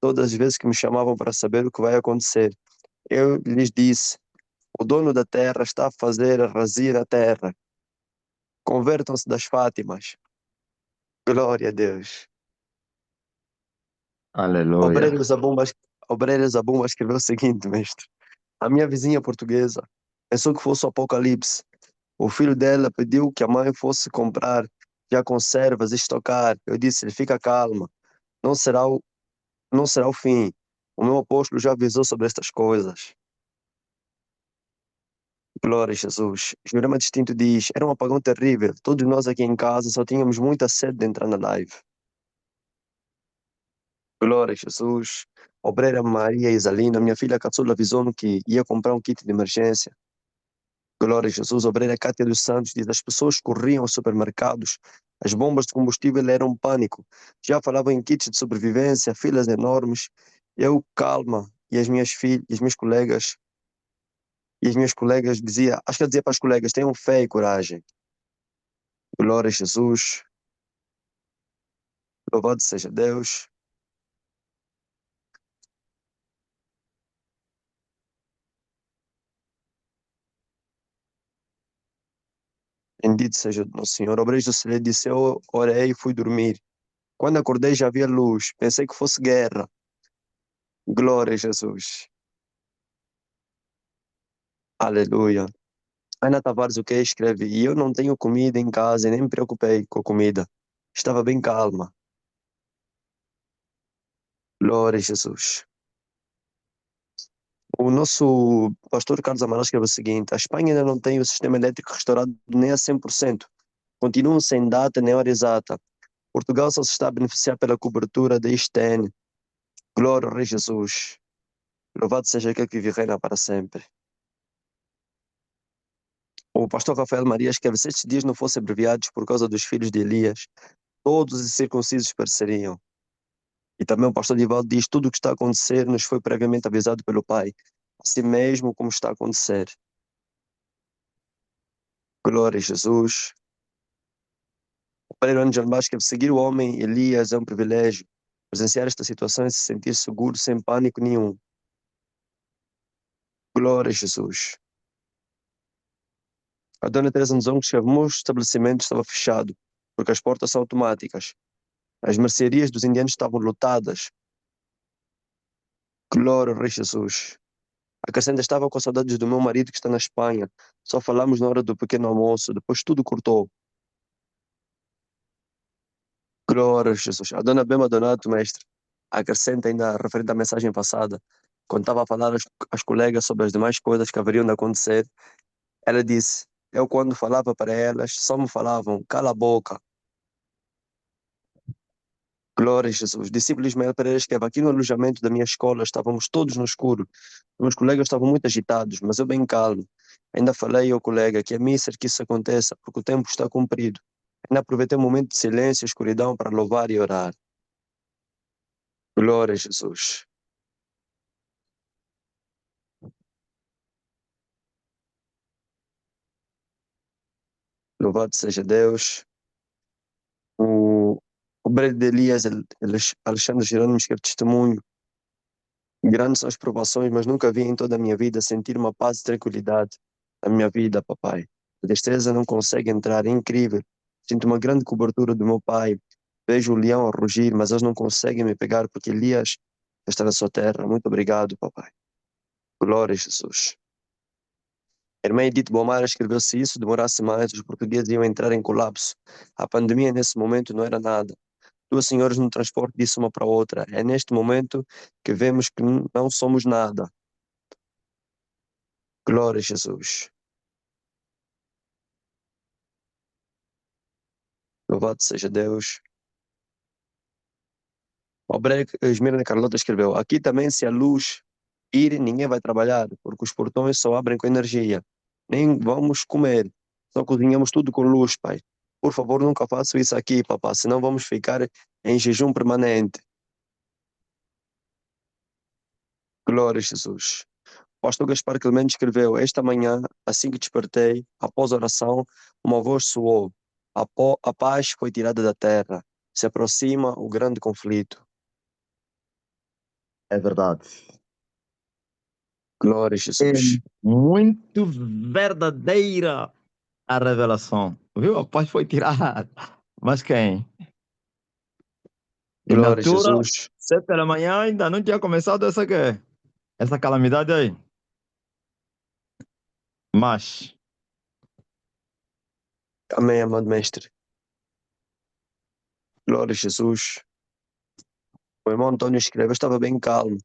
as vezes que me chamavam para saber o que vai acontecer. Eu lhes disse: o dono da terra está a fazer a razia da terra. Convertam-se das Fátimas. Glória a Deus. Aleluia. Obreiro Zabumba, Obreiro Zabumba escreveu o seguinte, mestre: a minha vizinha portuguesa pensou que fosse o apocalipse. O filho dela pediu que a mãe fosse comprar já conservas e estocar. Eu disse: fica calma, não será não será o fim. O meu apóstolo já avisou sobre estas coisas. Glória a Jesus. Jurema Distinto diz: era um apagão terrível. Todos nós aqui em casa só tínhamos muita sede de entrar na live. Glória a Jesus. Obreira Maria Isalina, minha filha caçula avisou-me que ia comprar um kit de emergência. Glória a Jesus. Obreira Cátia dos Santos diz: as pessoas corriam aos supermercados, as bombas de combustível eram um pânico. Já falavam em kits de sobrevivência, filas enormes. Eu, calma, e as minhas filhas, e as minhas colegas dizia, acho que ela dizia para as colegas: tenham fé e coragem. Glória a Jesus. Louvado seja Deus. Bendito seja o nosso Senhor. Obreiros do Celeiro disse: eu orei e fui dormir. Quando acordei já havia luz. Pensei que fosse guerra. Glória a Jesus. Aleluia. Ana Tavares, o que escreve? E eu não tenho comida em casa e nem me preocupei com a comida. Estava bem calma. Glória a Jesus. O nosso pastor Carlos Amaral escreve o seguinte: a Espanha ainda não tem o sistema elétrico restaurado nem a 100%. Continuam sem data nem hora exata. Portugal só se está a beneficiar pela cobertura da ISTN. Glória ao Rei Jesus. Louvado seja aquele que vive e reina para sempre. O pastor Rafael Maria escreve: se estes dias não fossem abreviados por causa dos filhos de Elias, todos os circuncisos pereceriam. E também o pastor Divaldo diz: tudo o que está a acontecer nos foi previamente avisado pelo Pai, assim mesmo como está a acontecer. Glória a Jesus. O Pereira Angel escreve: seguir o homem Elias é um privilégio. Presenciar esta situação e se sentir seguro sem pânico nenhum. Glória a Jesus. A dona Teresa Nzongo escreve: o meu estabelecimento estava fechado, porque as portas são automáticas. As mercearias dos indianos estavam lotadas. Glória ao Rei Jesus. A Cassandra estava com saudades do meu marido que está na Espanha. Só falamos na hora do pequeno almoço, depois tudo cortou. Glória a Jesus. A dona Bema Donato, mestre, acrescenta ainda referente à mensagem passada, quando estava a falar às colegas sobre as demais coisas que haveriam de acontecer, ela disse: eu, quando falava para elas, só me falavam, cala a boca. Glória a Jesus. Discípulo Ismael Pereira escreve: aqui no alojamento da minha escola estávamos todos no escuro. Meus colegas estavam muito agitados, mas eu bem calmo. Ainda falei ao colega que é mísero que isso aconteça, porque o tempo está cumprido. Ainda aproveitei um momento de silêncio e escuridão para louvar e orar. Glória a Jesus. Louvado seja Deus. O Brede de Elias, Alexandre Jerônimo escreve testemunho. Grandes são as provações, mas nunca vi em toda a minha vida sentir uma paz e tranquilidade na minha vida, papai. A tristeza não consegue entrar, é incrível. Sinto uma grande cobertura do meu pai. Vejo o leão a rugir, mas eles não conseguem me pegar porque Elias está na sua terra. Muito obrigado, papai. Glória a Jesus. A irmã Edith Bomar escreveu: se isso demorasse mais, os portugueses iam entrar em colapso. A pandemia nesse momento não era nada. Duas senhoras no transporte disse uma para a outra: é neste momento que vemos que não somos nada. Glória a Jesus. Louvado seja Deus. O Breck, Esmirna Carlota escreveu: aqui também, se a luz ir, ninguém vai trabalhar, porque os portões só abrem com energia. Nem vamos comer, só cozinhamos tudo com luz, pai. Por favor, nunca faça isso aqui, papá, senão vamos ficar em jejum permanente. Glória a Jesus. O pastor Gaspar Clemente escreveu: esta manhã, assim que despertei, após a oração, uma voz soou: a paz foi tirada da terra. Se aproxima o grande conflito. É verdade. Glória a É Jesus. muito verdadeira a revelação. Viu? A paz foi tirada. Mas quem? E na Glória a altura, Jesus. 7 da manhã, ainda não tinha começado essa calamidade aí. Mas, Amém, amado mestre. Glória a Jesus. O irmão Antônio escreve: eu estava bem calmo,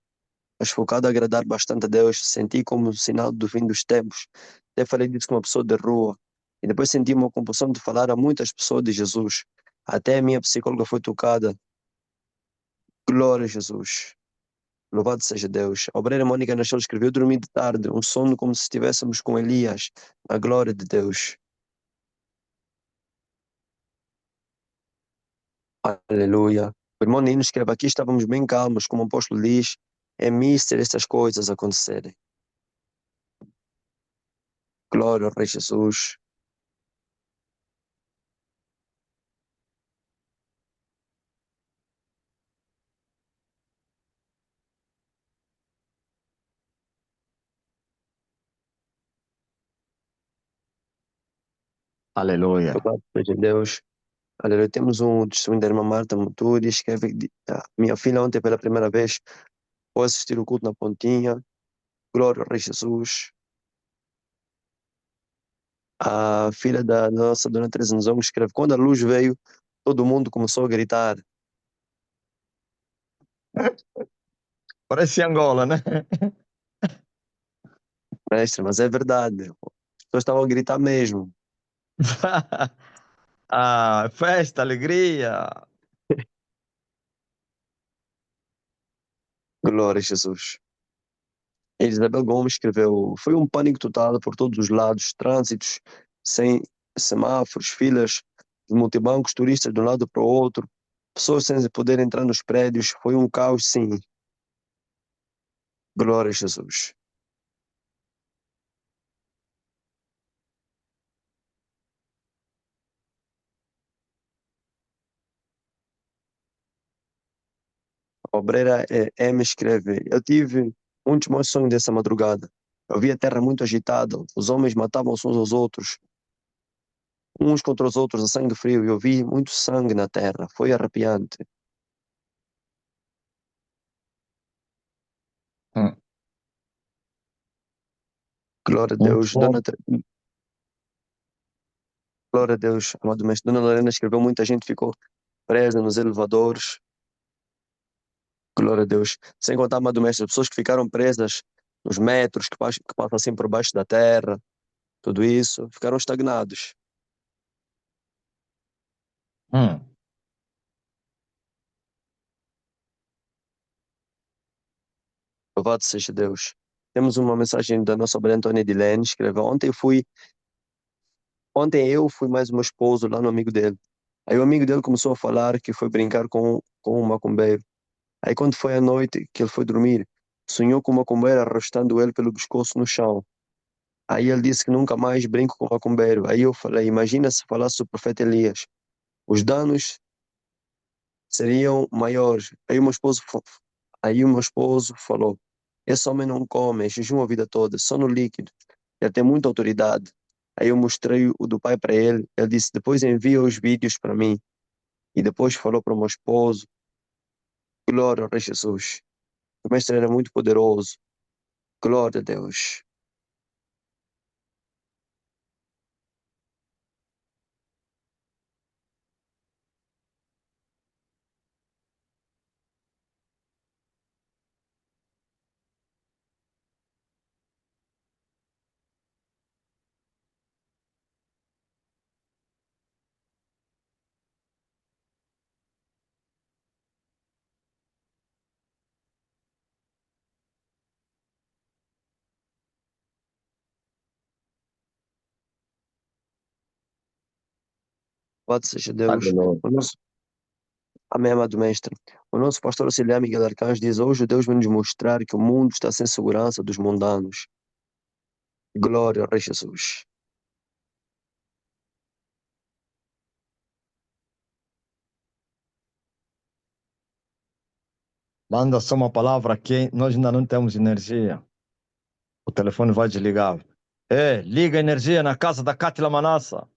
mas focado a agradar bastante a Deus. Senti como um sinal do fim dos tempos. Até falei disso com uma pessoa de rua. E depois senti uma compulsão de falar a muitas pessoas de Jesus. Até a minha psicóloga foi tocada. Glória a Jesus. Louvado seja Deus. A obreira Mônica Nasceu escreveu: dormi de tarde, um sono como se estivéssemos com Elias, na glória de Deus. Aleluia. O irmão Nino escreve: aqui estávamos bem calmos, como o apóstolo diz, é mister essas coisas acontecerem. Glória ao Rei Jesus. aleluia. Louvado seja Deus. Aleluia. Temos um testemunho da irmã Marta Muturi, escreve: minha filha ontem pela primeira vez foi assistir o culto na Pontinha. Glória ao Rei Jesus. A filha da nossa Dona Teresa Nzongo escreve: quando a luz veio, todo mundo começou a gritar. Parece Angola, né? Mestre, mas é verdade. As pessoas estavam a gritar mesmo. Ah, festa, alegria. Glória a Jesus. A Isabel Gomes escreveu: foi um pânico total por todos os lados, trânsitos, sem semáforos, filas de multibancos, turistas de um lado para o outro, pessoas sem poder entrar nos prédios. Foi um caos, sim. Glória a Jesus. A obreira M escreve: eu tive muitos maus sonhos dessa madrugada. Eu vi a terra muito agitada, os homens matavam-se uns aos outros, uns contra os outros a sangue frio, e eu vi muito sangue na terra. Foi arrepiante. Hum, Glória a Muito Deus. forte. Glória a Deus, amado mestre. Dona Lorena escreveu: muita gente ficou presa nos elevadores. Glória a Deus. Sem contar, amado mestre, pessoas que ficaram presas nos metros que passam assim por baixo da terra, tudo isso, ficaram estagnados. Hum, Louvado seja Deus. Temos uma mensagem da nossa obreira Antônia Edilene, escreveu: ontem eu fui mais o meu esposo lá no amigo dele. Aí o amigo dele começou a falar que foi brincar com um macumbeiro. Aí quando foi à noite que ele foi dormir, sonhou com o macumbeiro arrastando ele pelo pescoço no chão. Aí ele disse que nunca mais brinco com macumbeiro. Aí eu falei: imagina se falasse o profeta Elias. Os danos seriam maiores. Aí o meu esposo falou: esse homem não come, é jejum a vida toda, só no líquido. Ele tem muita autoridade. Aí eu mostrei o do pai para ele. Ele disse: depois envia os vídeos para mim. E depois falou para o meu esposo: glória ao Rei Jesus. O mestre era muito poderoso. Glória a Deus. Louvado seja Deus. aleluia. O nosso, amém, amado mestre. O nosso pastor auxiliar Miguel Arcanjo diz: hoje Deus vem nos mostrar que o mundo está sem segurança dos mundanos. Glória ao Rei Jesus. Manda só uma palavra aqui, nós ainda não temos energia. O telefone vai desligar. Liga a energia na casa da Cátila Manassa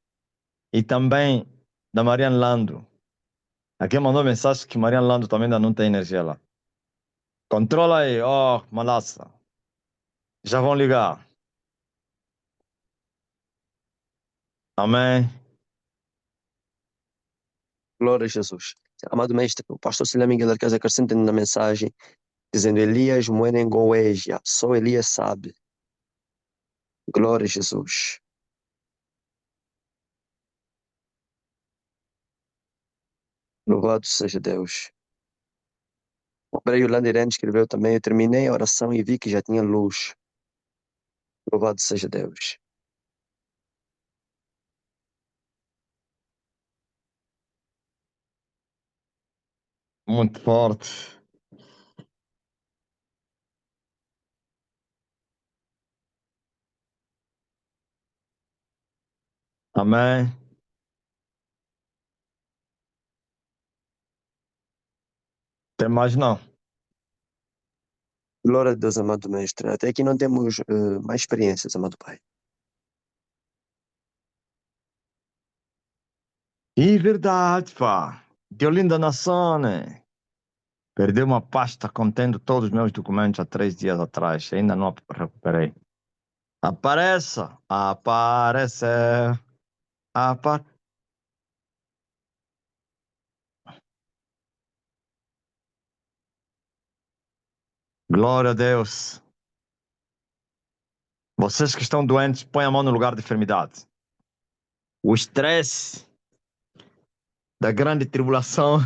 e também da Mariana Lando. Aqui mandou mensagem que Mariana Lando também ainda não tem energia lá. Controla aí, ó, Manassa. Já vão ligar. Amém. Glória a Jesus. Amado mestre, o pastor auxiliar Miguel Arcanjo acrescenta na mensagem, dizendo: Elias Moenengoeja, só Elias sabe. Glória a Jesus. Louvado seja Deus. O obreiro Yolanda Irene escreveu também: eu terminei a oração e vi que já tinha luz. Louvado seja Deus. Muito forte. Amém. Tem mais não. Glória a Deus, amado mestre. Até aqui não temos mais experiências, amado Pai. E verdade, pá. Deolinda Nassone. Perdi uma pasta contendo todos os meus documentos há 3 dias atrás. Ainda não recuperei. Apareça, aparecer, apa... Glória a Deus. Vocês que estão doentes, põem a mão no lugar de enfermidade. O estresse da grande tribulação.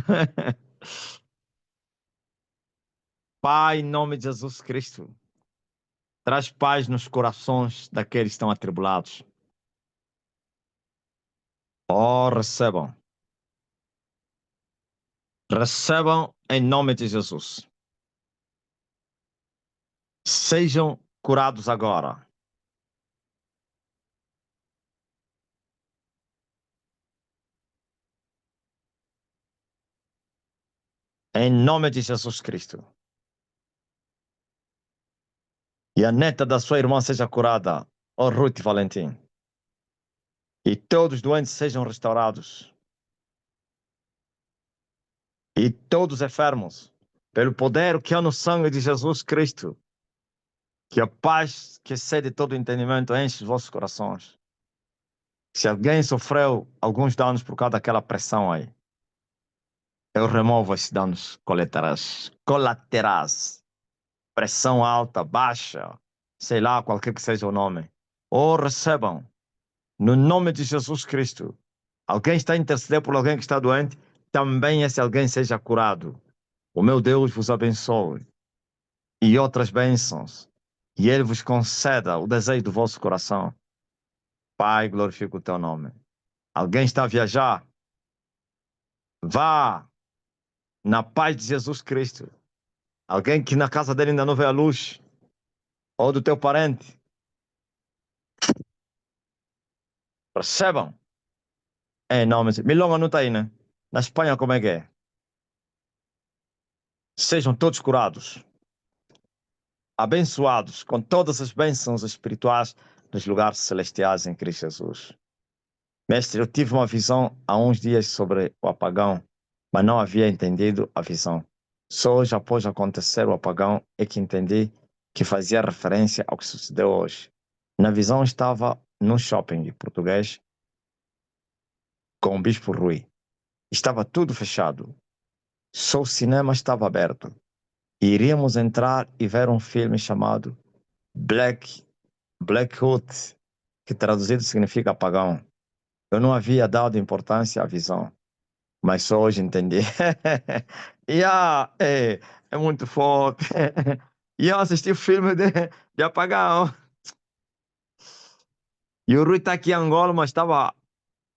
Pai, em nome de Jesus Cristo, traz paz nos corações daqueles que estão atribulados. Oh, recebam. Recebam em nome de Jesus. Sejam curados agora. Em nome de Jesus Cristo. E a neta da sua irmã seja curada, oh Ruth Valentim. E todos os doentes sejam restaurados. E todos enfermos, pelo poder que há no sangue de Jesus Cristo, que a paz que excede todo entendimento enche os vossos corações. Se alguém sofreu alguns danos por causa daquela pressão aí, eu removo esses danos colaterais. Colaterais. Pressão alta, baixa, sei lá, qualquer que seja o nome. Ou recebam, no nome de Jesus Cristo. Alguém está a interceder por alguém que está doente, também esse alguém seja curado. O meu Deus vos abençoe. E outras bênçãos. E Ele vos conceda o desejo do vosso coração. Pai, glorifica o teu nome. Alguém está a viajar? Vá na paz de Jesus Cristo. Alguém que na casa dele ainda não vê a luz, ou do teu parente, recebam. Em nome de... Milonga não está aí, né? Na Espanha, como é que é? Sejam todos curados, abençoados com todas as bênçãos espirituais nos lugares celestiais em Cristo Jesus. Mestre, eu tive uma visão há uns dias sobre o apagão, mas não havia entendido a visão. Só hoje, após acontecer o apagão, é que entendi que fazia referência ao que sucedeu hoje. Na visão estava num shopping português com o Bispo Rui. Estava tudo fechado. Só o cinema estava aberto. E iríamos entrar e ver um filme chamado Blackwood, que traduzido significa apagão. Eu não havia dado importância à visão, mas só hoje entendi. É muito forte. E eu assisti o filme de apagão. E o Rui está aqui em Angola, mas estava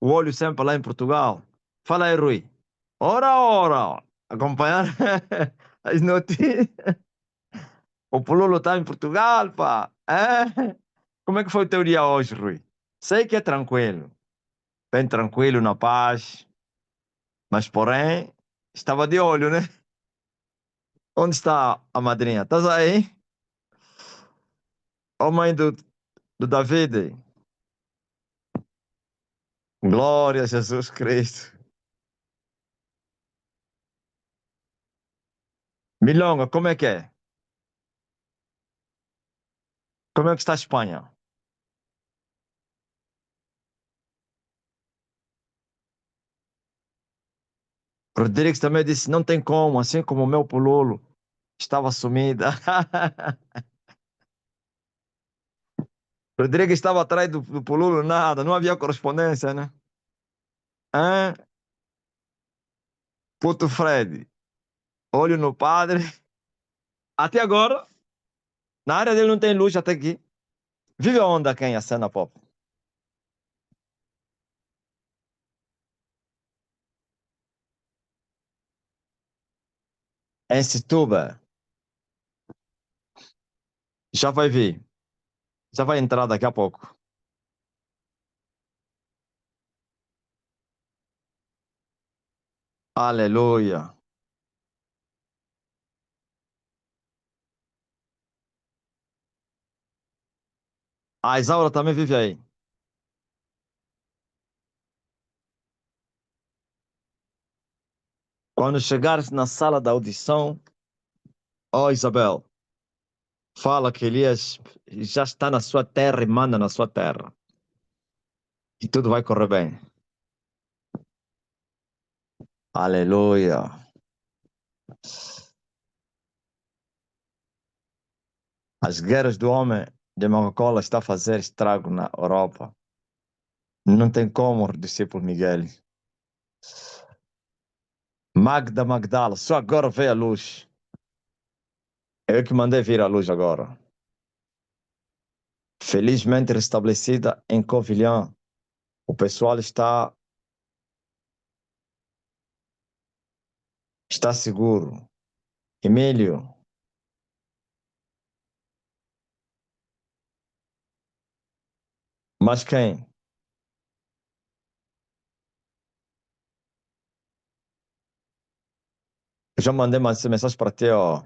o olho sempre lá em Portugal. Fala aí, Rui. Ora, acompanhar as notícias. O Pululo está em Portugal, pá. É? Como é que foi o teu dia hoje, Rui? Sei que é tranquilo. Bem tranquilo, na paz. Mas, porém, estava de olho, né? Onde está a madrinha? Estás aí? Ó mãe do David. Glória a Jesus Cristo. Milonga, como é que é? Como é que está a Espanha? Rodrigues também disse, não tem como, assim como o meu Pululo estava sumida. Rodrigues estava atrás do Pululo, nada, não havia correspondência, né? Hã? Puto Fred, olho no padre. Até agora, na área dele não tem luz até aqui. Vive aonde quem a cena pop? Em Setúbal. Já vai vir. Já vai entrar daqui a pouco. Aleluia. A Isaura também vive aí. Quando chegares na sala da audição, ó Isabel, Fala que Elias já está na sua terra e manda na sua terra. E tudo vai correr bem. Aleluia. As guerras do homem de Coca-Cola estão a fazer estrago na Europa. Não tem como, discípulo Miguel. Magda Magdala, só agora veio a luz. Eu que mandei vir a luz agora. Felizmente restabelecida em Covilhã. O pessoal está seguro. Emílio, mas quem? Eu já mandei mais mensagem para ti, ó.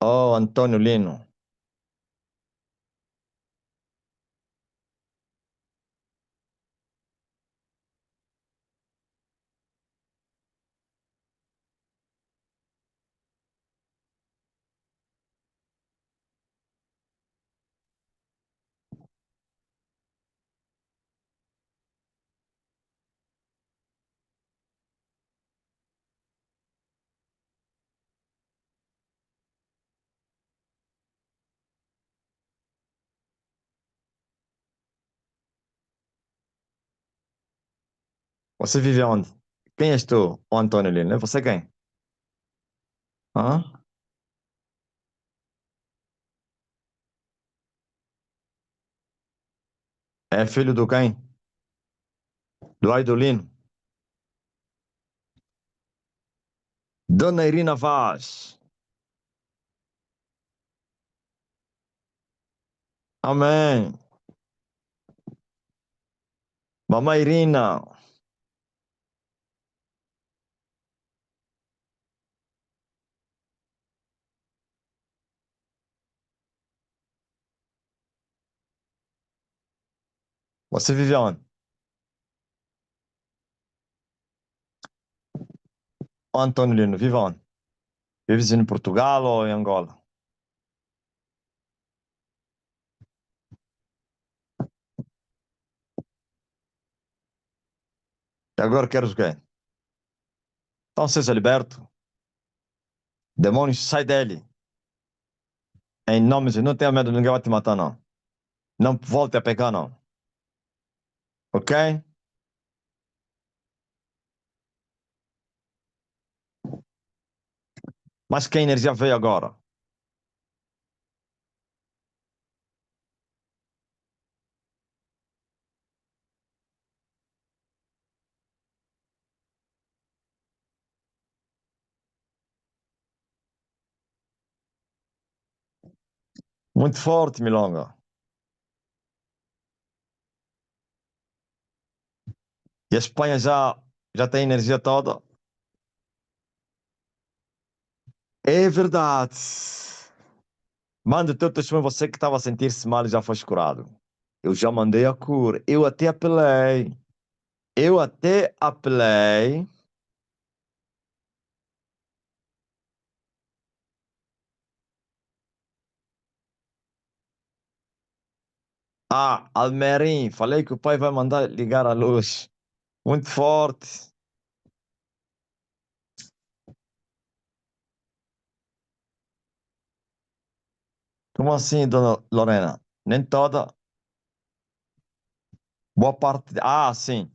Ó, Antônio Lino. Você vive onde? Quem és tu, o Antônio Lino? É você quem? Hã? É filho do quem? Do Aidolino? Dona Irina Vaz. Amém. Mamãe Irina. Você vive onde? O Antônio Lino, vive onde? Vives em Portugal ou em Angola? E agora queres o quê? Então seja liberto. Demônios, sai dele. Em nome de... Não tenha medo, ninguém vai te matar, não. Não volte a pecar, não. Ok? Mas que energia veio agora? Muito forte, Milonga. E a Espanha já tem energia toda? É verdade. Manda o teu testemunho, você que estava a sentir-se mal e já foi curado. Eu já mandei a cura. Eu até apelei. Eu até apelei. Ah, Almerim, falei que o pai vai mandar ligar a luz. Muito forte. Como assim, dona Lorena? Nem toda. Boa parte. Ah, sim.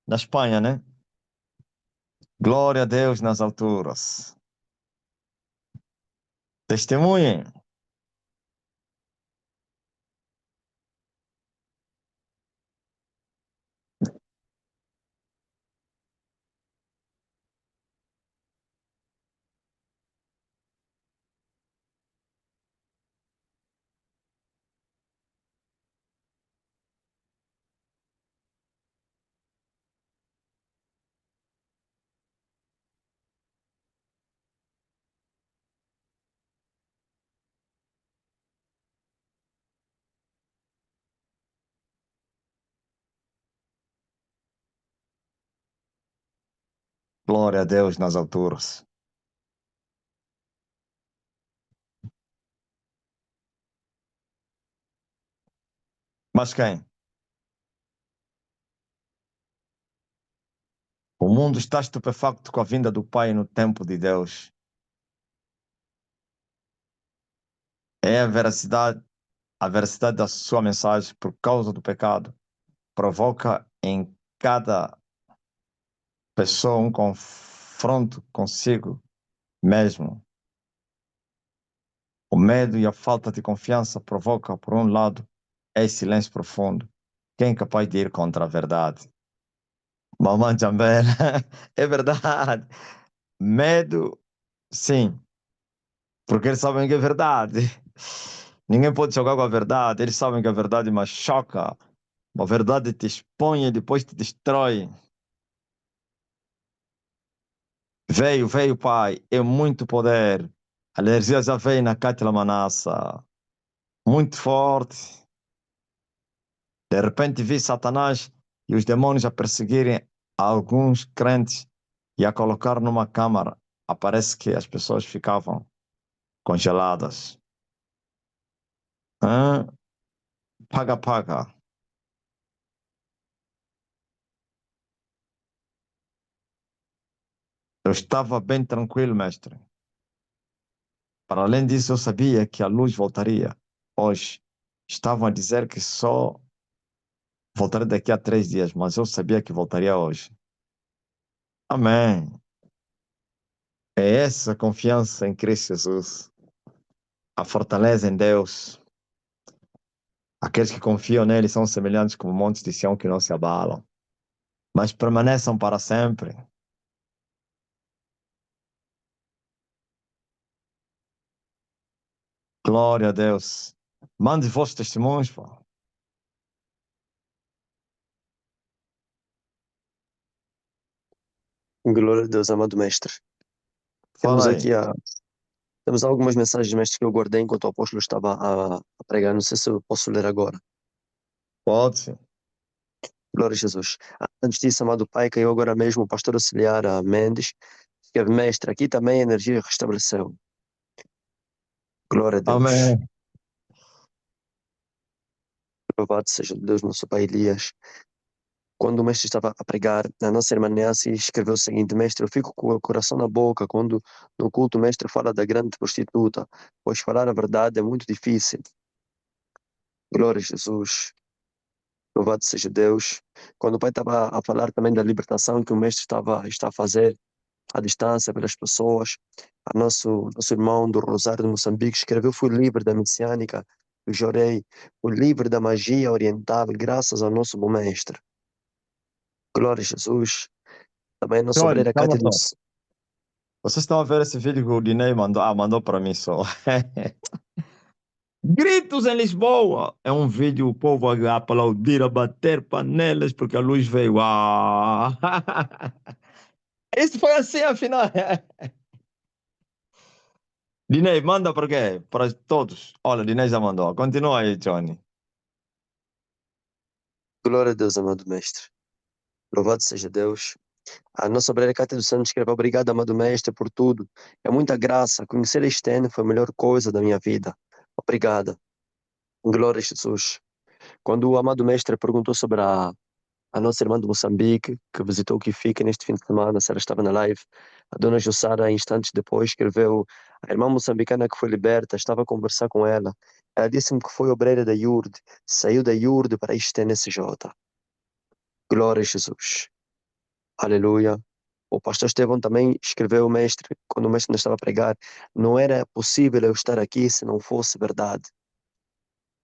Na Espanha, né? Glória a Deus nas alturas. Testemunhem. Glória a Deus nas alturas. Mas quem? O mundo está estupefacto com a vinda do Pai no tempo de Deus. É a veracidade da sua mensagem por causa do pecado. Provoca em cada pessoa um confronto consigo mesmo. O medo e a falta de confiança provoca, por um lado, esse silêncio profundo. Quem é capaz de ir contra a verdade? Mamãe Jambela, é verdade. Medo, sim, porque eles sabem que é verdade. Ninguém pode jogar com a verdade, eles sabem que a verdade machuca. A verdade te expõe e depois te destrói. Veio, pai, é muito poder. A energia já veio na Cátila Manassa, muito forte. De repente vi Satanás e os demônios a perseguirem alguns crentes e a colocar numa câmara. Aparece que as pessoas ficavam congeladas. Hã? Paga, paga. Eu estava bem tranquilo, mestre. Para além disso, eu sabia que a luz voltaria hoje. Estavam a dizer que só voltaria daqui a 3 dias, mas eu sabia que voltaria hoje. Amém. É essa confiança em Cristo Jesus, a fortaleza em Deus. Aqueles que confiam nele são semelhantes como montes de Sião que não se abalam, mas permaneçam para sempre. Glória a Deus. Mande vossos testemunhos, pô. Glória a Deus, amado mestre. Temos Fala aí. aqui temos algumas mensagens, mestre, que eu guardei enquanto o apóstolo estava a pregar. Não sei se eu posso ler agora. Pode sim. Glória a Jesus. Antes disso, amado Pai, caiu agora mesmo o pastor auxiliar Mendes, que é mestre. Aqui também a energia restabeleceu. Glória a Deus. Amém. Louvado seja Deus, nosso Pai Elias. Quando o mestre estava a pregar, a nossa irmã Nancy escreveu o seguinte: Mestre, eu fico com o coração na boca quando no culto o mestre fala da grande prostituta, pois falar a verdade é muito difícil. Glória a Jesus. Louvado seja Deus. Quando o pai estava a falar também da libertação que o mestre está a fazer à distância pelas pessoas, nosso irmão do Rosário de Moçambique escreveu: Fui livre da messiânica, eu chorei, fui livre da magia oriental, graças ao nosso bom mestre. Glória a Jesus. Também a nossa Olha, obreira calma Cátia do... só. Vocês estão a ver esse vídeo que o Dinei mandou? Ah, mandou para mim só. Gritos em Lisboa. É um vídeo, o povo a aplaudir, a bater panelas porque a luz veio. Ah! Isso foi assim, afinal. Dinei, manda para quê? Para todos. Olha, Dinei já mandou. Continua aí, Johnny. Glória a Deus, amado mestre. Louvado seja Deus. A nossa obreira Cátia dos Santos escreveu: Obrigado, amado mestre, por tudo. É muita graça. Conhecer a Estênio foi a melhor coisa da minha vida. Obrigada. Glória a Jesus. Quando o amado mestre perguntou sobre a nossa irmã de Moçambique, que visitou o Kifica neste fim de semana, se ela estava na live, a dona Jussara, instantes depois, escreveu: A irmã moçambicana que foi liberta, estava a conversar com ela. Ela disse-me que foi obreira da IURD, saiu da IURD para este NSJ. Glória a Jesus. Aleluia. O pastor Estevão também escreveu, mestre, quando o mestre ainda estava a pregar: Não era possível eu estar aqui se não fosse verdade.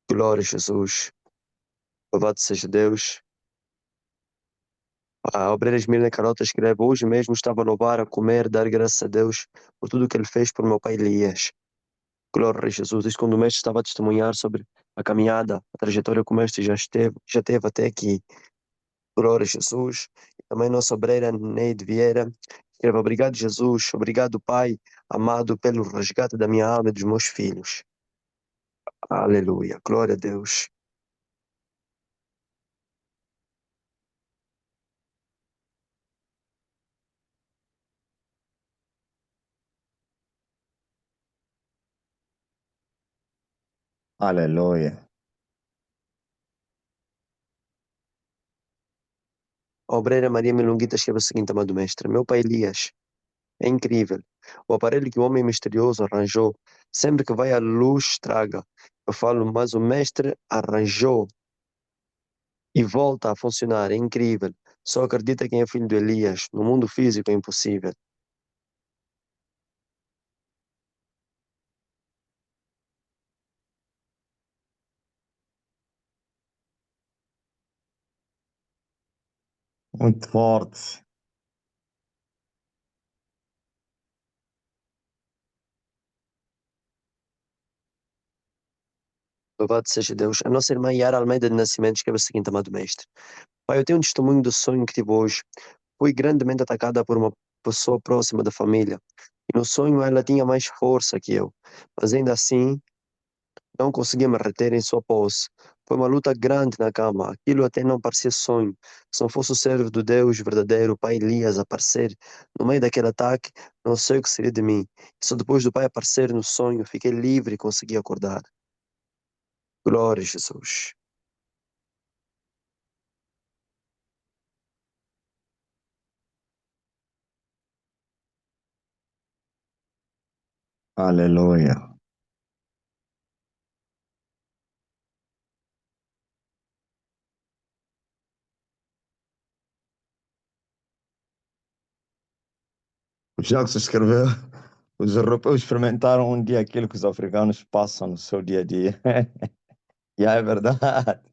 Glória a Jesus. Louvado seja Deus. A obreira Esmirna Carota escreve: Hoje mesmo estava a louvar, a comer, dar graças a Deus por tudo que ele fez por meu pai Elias. Glória a Jesus. Isso quando o mestre estava a testemunhar sobre a caminhada, a trajetória que o mestre já teve até aqui. Glória a Jesus. E também nossa obreira Neide Vieira escreve: Obrigado, Jesus. Obrigado, Pai amado, pelo resgate da minha alma e dos meus filhos. Aleluia. Glória a Deus. Aleluia. obreira Maria Milonguita escreve o seguinte, amado mestre: Meu pai Elias, é incrível. O aparelho que o homem misterioso arranjou, sempre que vai à luz, estraga. Eu falo, mas o mestre arranjou e volta a funcionar. É incrível. Só acredita quem é filho de Elias. No mundo físico é impossível. Muito forte. Louvado seja Deus. A nossa irmã Yara Almeida de Nascimento escreve o seguinte, amado mestre. Pai, eu tenho um testemunho do sonho que tive hoje. Fui grandemente atacada por uma pessoa próxima da família. E no sonho ela tinha mais força que eu. Mas ainda assim, não conseguia me reter em sua posse. Foi uma luta grande na cama. Aquilo até não parecia sonho. Se não fosse o servo do Deus verdadeiro, o pai Elias, aparecer no meio daquele ataque, não sei o que seria de mim. E só depois do pai aparecer no sonho, fiquei livre e consegui acordar. Glória a Jesus. Aleluia. O Jackson escreveu: os europeus experimentaram um dia aquilo que os africanos passam no seu dia a dia. E é verdade.